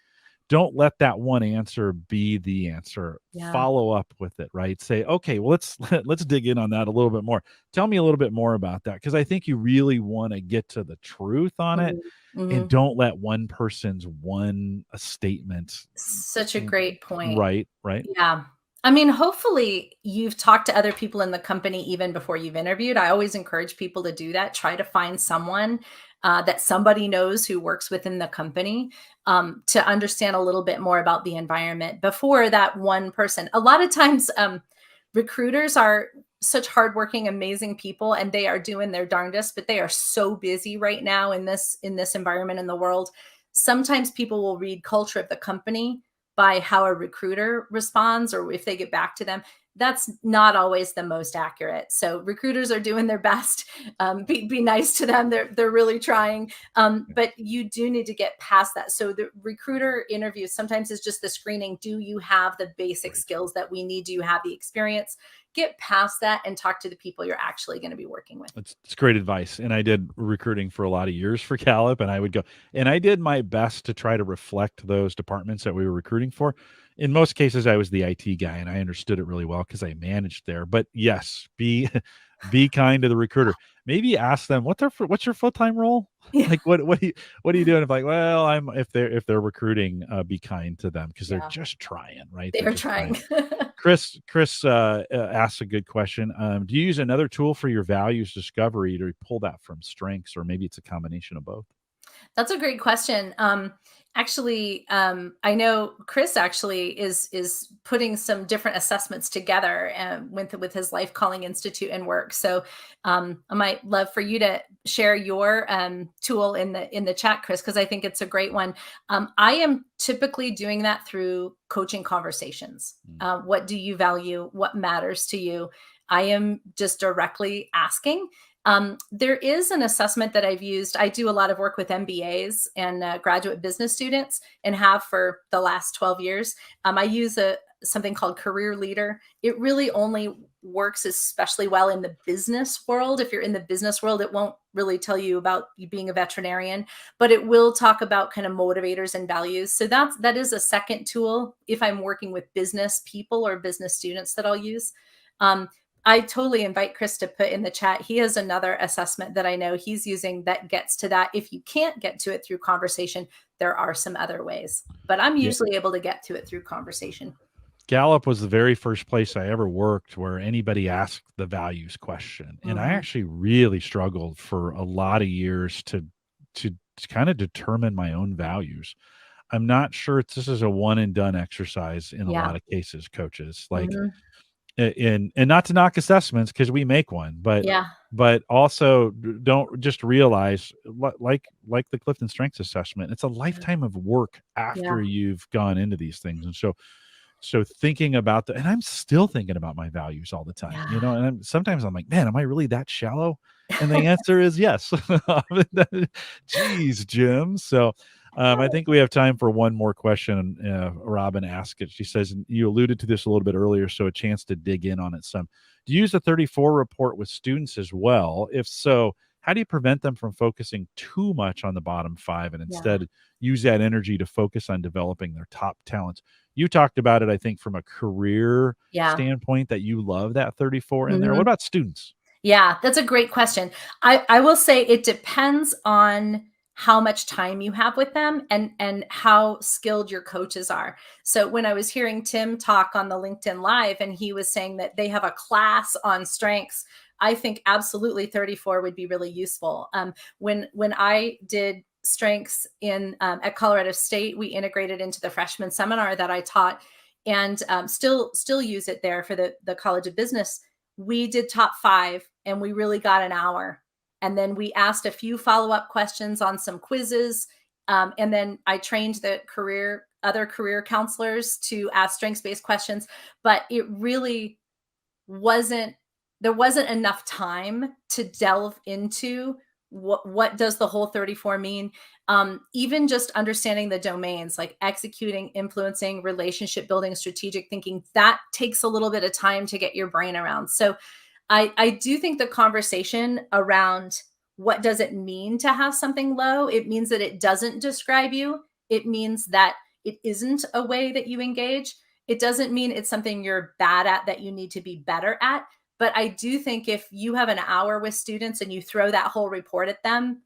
don't let that one answer be the answer. Yeah. Follow up with it, right? Say, okay, well, let's dig in on that a little bit more. Tell me a little bit more about that, because I think you really want to get to the truth on it, Mhm. and Mhm. don't let one person's one statement. Such a great point. Right, right. Yeah. I mean, hopefully you've talked to other people in the company even before you've interviewed. I always encourage people to do that. Try to find someone that somebody knows who works within the company, to understand a little bit more about the environment before that one person. A lot of times, recruiters are such hardworking, amazing people, and they are doing their darndest, but they are so busy right now in this environment in the world. Sometimes people will read culture of the company by how a recruiter responds or if they get back to them. That's not always the most accurate. So recruiters are doing their best. Be nice to them. They're really trying. But you do need to get past that. So the recruiter interview sometimes is just the screening. Do you have the basic Right. skills that we need? Do you have the experience? Get past that and talk to the people you're actually going to be working with. It's great advice, and I did recruiting for a lot of years for Gallup, and I would go and I did my best to try to reflect those departments that we were recruiting for. In most cases, I was the IT guy, and I understood it really well because I managed there. But yes, be be kind to the recruiter. Maybe ask them what's your full time role. Yeah. Like what are you doing? If like, well, I'm if they're recruiting, be kind to them because they're Yeah. just trying, right? They're They're just trying. trying. Chris asks a good question. Do you use another tool for your values discovery to pull that from strengths, or maybe it's a combination of both? That's a great question. I know Chris actually is putting some different assessments together with his Life Calling Institute and work. So I might love for you to share your tool in the chat, Chris, because I think it's a great one. I am typically doing that through coaching conversations. Mm. What do you value? What matters to you? I am just directly asking. There is an assessment that I've used. I do a lot of work with MBAs and graduate business students, and have for the last 12 years. I use something called Career Leader. It really only works especially well in the business world. If you're in the business world, it won't really tell you about you being a veterinarian, but it will talk about kind of motivators and values. So that is a second tool if I'm working with business people or business students that I'll use. Um, I totally invite Chris to put in the chat. He has another assessment that I know he's using that gets to that. If you can't get to it through conversation, there are some other ways, but I'm Yeah. usually able to get to it through conversation. Gallup was the very first place I ever worked where anybody asked the values question. And I Mhm. actually really struggled for a lot of years to kind of determine my own values. I'm not sure this is a one and done exercise in a Yeah. lot of cases, coaches. Like, Mhm. and not to knock assessments because we make one, Yeah. but also don't just realize like the Clifton Strengths assessment, it's a Yeah. lifetime of work Yeah. after you've gone into these things. And so thinking about and I'm still thinking about my values all the time, Yeah. and sometimes I'm like, man, am I really that shallow? And the answer is yes. Geez, Jim. So I think we have time for one more question. Robin asked it. She says, and you alluded to this a little bit earlier, so a chance to dig in on it some. Do you use the 34 report with students as well? If so, how do you prevent them from focusing too much on the bottom five and Yeah. instead use that energy to focus on developing their top talents? You talked about it, I think, from a career Yeah. standpoint that you love that 34 in there. What Mhm. about students? Yeah, that's a great question. I will say it depends on how much time you have with them and how skilled your coaches are. So when I was hearing Tim talk on the LinkedIn Live and he was saying that they have a class on strengths, I think absolutely 34 would be really useful. When I did strengths in at Colorado State, we integrated into the freshman seminar that I taught, and still use it there for the College of Business. We did top 5 and we really got an hour. And then we asked a few follow-up questions on some quizzes. And then I trained the other career counselors to ask strengths-based questions. But it really wasn't there wasn't enough time to delve into what does the whole 34 mean. Even just understanding the domains like executing, influencing, relationship building, strategic thinking, that takes a little bit of time to get your brain around. So I do think the conversation around what does it mean to have something low, it means that it doesn't describe you. It means that it isn't a way that you engage. It doesn't mean it's something you're bad at that you need to be better at. But I do think if you have an hour with students and you throw that whole report at them,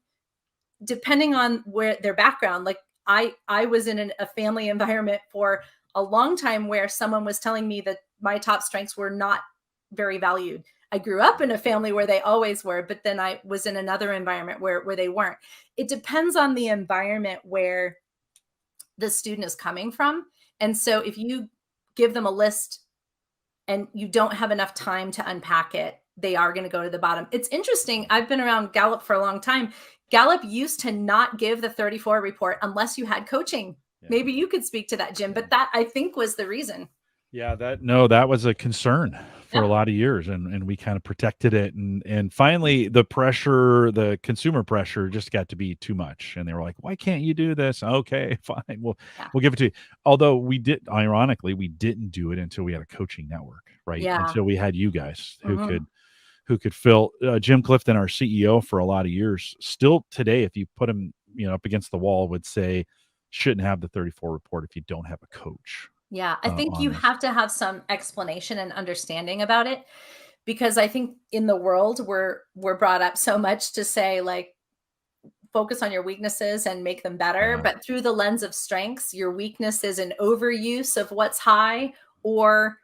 depending on where their background, like I was in a family environment for a long time where someone was telling me that my top strengths were not very valued. I grew up in a family where they always were, but then I was in another environment where they weren't. It depends on the environment where the student is coming from. And so if you give them a list and you don't have enough time to unpack it, they are going to go to the bottom. It's interesting. I've been around Gallup for a long time. Gallup used to not give the 34 report unless you had coaching. Yeah. Maybe you could speak to that, Jim, but that I think was the reason. Yeah, that was a concern for a lot of years, and we kind of protected it, and finally the pressure, the consumer pressure just got to be too much, and they were like, why can't you do this? Okay, fine, we'll give it to you. Although ironically, we didn't do it until we had a coaching network, right? Yeah. Until we had you guys who could fill Jim Clifton, our CEO for a lot of years, still today, if you put him, up against the wall, would say shouldn't have the 34 report if you don't have a coach. Yeah, I think you have to have some explanation and understanding about it, because I think in the world we're brought up so much to say, like, focus on your weaknesses and make them better. Yeah. But through the lens of strengths, your weakness is an overuse of what's high, or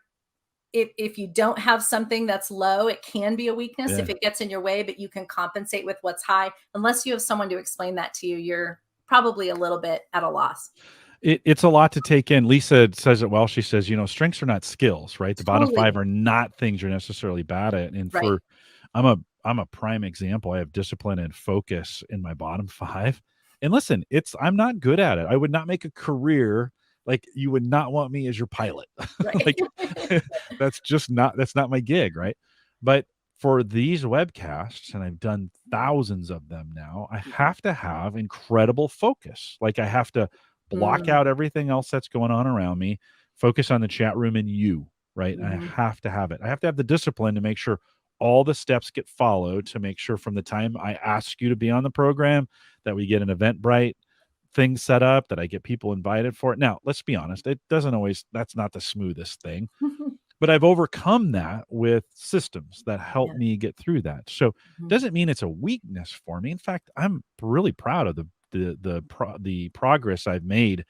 if you don't have something that's low, it can be a weakness if it gets in your way, but you can compensate with what's high. Unless you have someone to explain that to you, you're probably a little bit at a loss. It's a lot to take in. Lisa says it well. She says, strengths are not skills, right? The bottom 5 are not things you're necessarily bad at. And I'm a prime example. I have discipline and focus in my bottom 5. And listen, I'm not good at it. I would not make a career, like, you would not want me as your pilot. Right. Like, that's not my gig, right? But for these webcasts, and I've done thousands of them now, I have to have incredible focus. Like, I have to block out everything else that's going on around me, focus on the chat room and you, right? I have to have it. I have to have the discipline to make sure all the steps get followed, to make sure from the time I ask you to be on the program that we get an Eventbrite thing set up, that I get people invited for it. Now, let's be honest, that's not the smoothest thing, but I've overcome that with systems that help me get through that. So it doesn't mean it's a weakness for me. In fact, I'm really proud of the progress I've made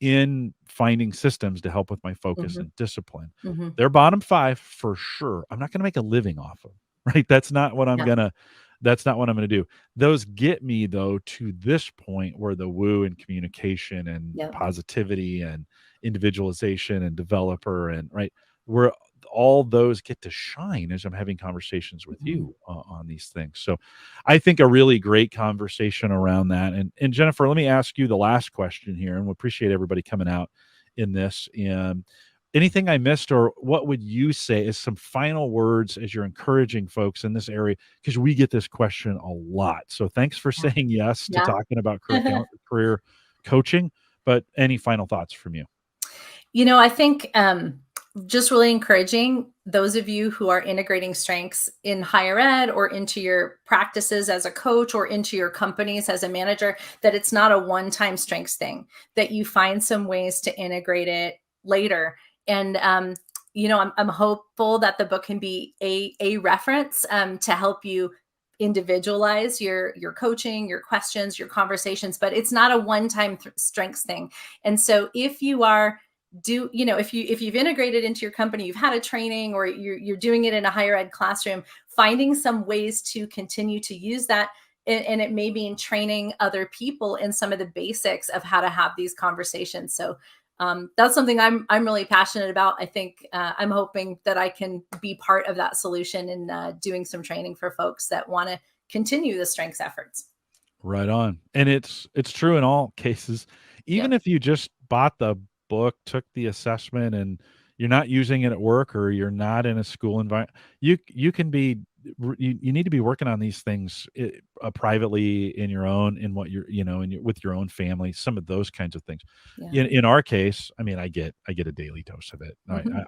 in finding systems to help with my focus and discipline. They're bottom 5 for sure. I'm not going to make a living off of, right? That's not what I'm going to do. Those get me, though, to this point where the woo and communication and positivity and individualization and developer and where all those get to shine as I'm having conversations with you on these things. So I think a really great conversation around that. And Jennifer, let me ask you the last question here, and we appreciate everybody coming out in this. Anything I missed, or what would you say is some final words as you're encouraging folks in this area? Because we get this question a lot. So thanks for saying yes to talking about career coaching, but any final thoughts from you? I think just really encouraging those of you who are integrating strengths in higher ed or into your practices as a coach or into your companies as a manager, that it's not a one-time strengths thing, that you find some ways to integrate it later. And, I'm hopeful that the book can be a reference to help you individualize your coaching, your questions, your conversations, but it's not a one-time strengths thing. And so if you are if you've integrated into your company, you've had a training, or you're doing it in a higher ed classroom, finding some ways to continue to use that. And it may be in training other people in some of the basics of how to have these conversations. So that's something I'm really passionate about. I think I'm hoping that I can be part of that solution in doing some training for folks that want to continue the strengths efforts. Right on. And it's true in all cases. Even if you just bought the book, took the assessment, and you're not using it at work, or you're not in a school environment, you need to be working on these things privately in your own, in what with your own family, some of those kinds of things. In our case, I mean, I get a daily dose of it.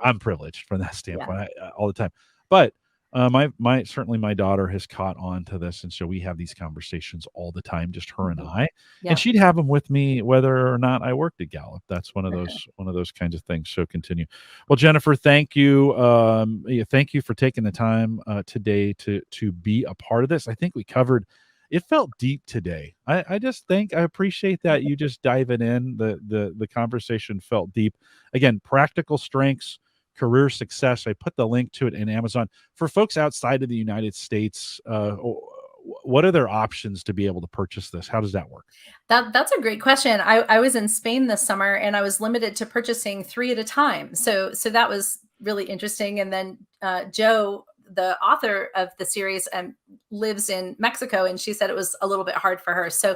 I'm privileged from that standpoint all the time, but Certainly my daughter has caught on to this, and so we have these conversations all the time, just her and Mhm. I. And Yeah. she'd have them with me whether or not I worked at Gallup. That's one of those kinds of things. So continue. Well, Jennifer, thank you. Yeah, thank you for taking the time today to be a part of this. I think we covered. It felt deep today. I just think I appreciate that you just diving in. The conversation felt deep. Again, practical strengths, career success. I put the link to it in Amazon. For folks outside of the United States, what are their options to be able to purchase this? How does that work? That's a great question. I was in Spain this summer and I was limited to purchasing 3 at a time. So that was really interesting. And then Joe, the author of the series, lives in Mexico, and she said it was a little bit hard for her. So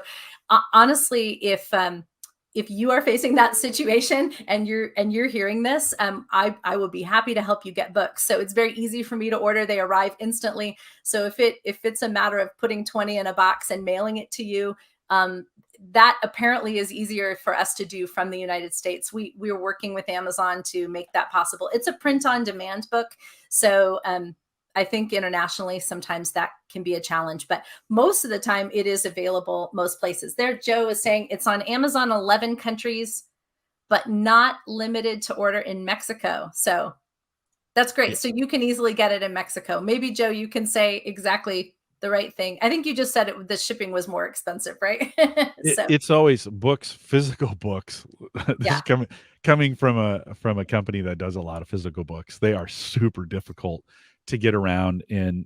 honestly, if you are facing that situation and you're hearing this, I will be happy to help you get books. So it's very easy for me to order. They arrive instantly. So if it's a matter of putting 20 in a box and mailing it to you, um, that apparently is easier for us to do from the United States. We are working with Amazon to make that possible. It's a print on demand book, so I think internationally sometimes that can be a challenge, but most of the time it is available most places. There, Joe is saying it's on Amazon 11 countries, but not limited to order in Mexico. So that's Yeah. great. So you can easily get it in Mexico. Maybe Joe, you can say exactly the right thing. I think you just said the shipping was more expensive, right? So It's always books, physical books. This yeah, is coming from a company that does a lot of physical books. They are super difficult to get around. And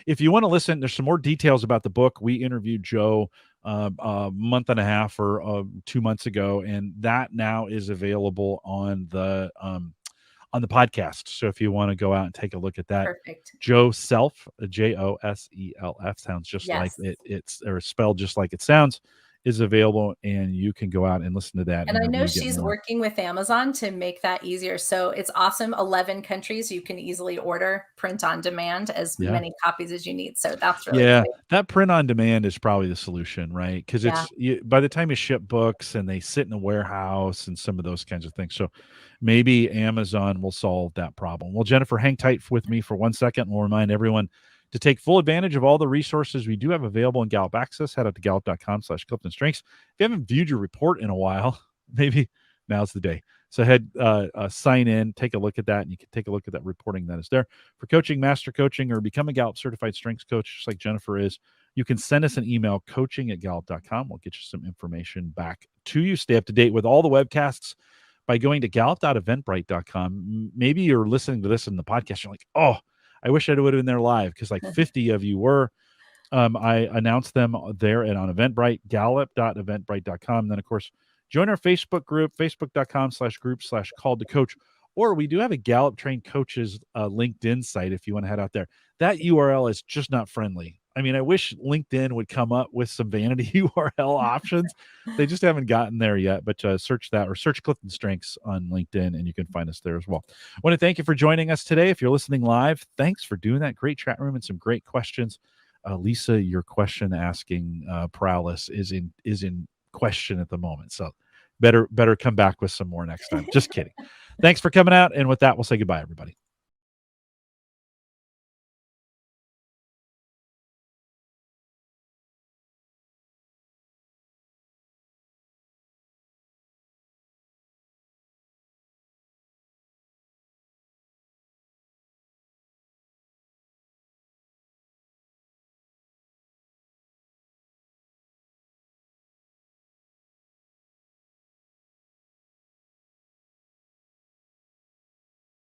if you want to listen, there's some more details about the book. We interviewed Joe a month and a half or 2 months ago, and that now is available on the podcast. So if you want to go out and take a look at that, perfect. Joe Self, Joself, sounds just like Yes. it's or spelled just like it sounds, is available, and you can go out and listen to that And I know interview, get she's more. working with Amazon to make that easier. So it's awesome. 11 countries you can easily order print on demand as Yeah. many copies as you need. So that's really Yeah, great. that print on demand is probably the solution, right? Because Yeah, by the time you ship books and they sit in a warehouse and some of those kinds of things. So maybe Amazon will solve that problem. Well, Jennifer, hang tight with me for 1 second. We'll remind everyone to take full advantage of all the resources we do have available in Gallup Access. Head out to gallup.com/CliftonStrengths. If you haven't viewed your report in a while, maybe now's the day. So sign in, take a look at that, and you can take a look at that reporting that is there. For coaching, master coaching, or become a Gallup certified strengths coach, just like Jennifer is, you can send us an email, coaching@gallup.com. We'll get you some information back to you. Stay up to date with all the webcasts by going to gallup.eventbrite.com. Maybe you're listening to this in the podcast. You're like, oh, I wish I would have been there live, because like 50 of you were. I announced them there and on Eventbrite, gallup.eventbrite.com. And then, of course, join our Facebook group, facebook.com/group/called to coach. Or we do have a Gallup trained coaches LinkedIn site if you want to head out there. That URL is just not friendly. I mean, I wish LinkedIn would come up with some vanity URL options. They just haven't gotten there yet, but search that or search Clifton Strengths on LinkedIn and you can find us there as well. I want to thank you for joining us today. If you're listening live, thanks for doing that. Great chat room and some great questions. Lisa, your question asking prowess is in question at the moment. So better come back with some more next time. Just kidding. Thanks for coming out. And with that, we'll say goodbye, everybody.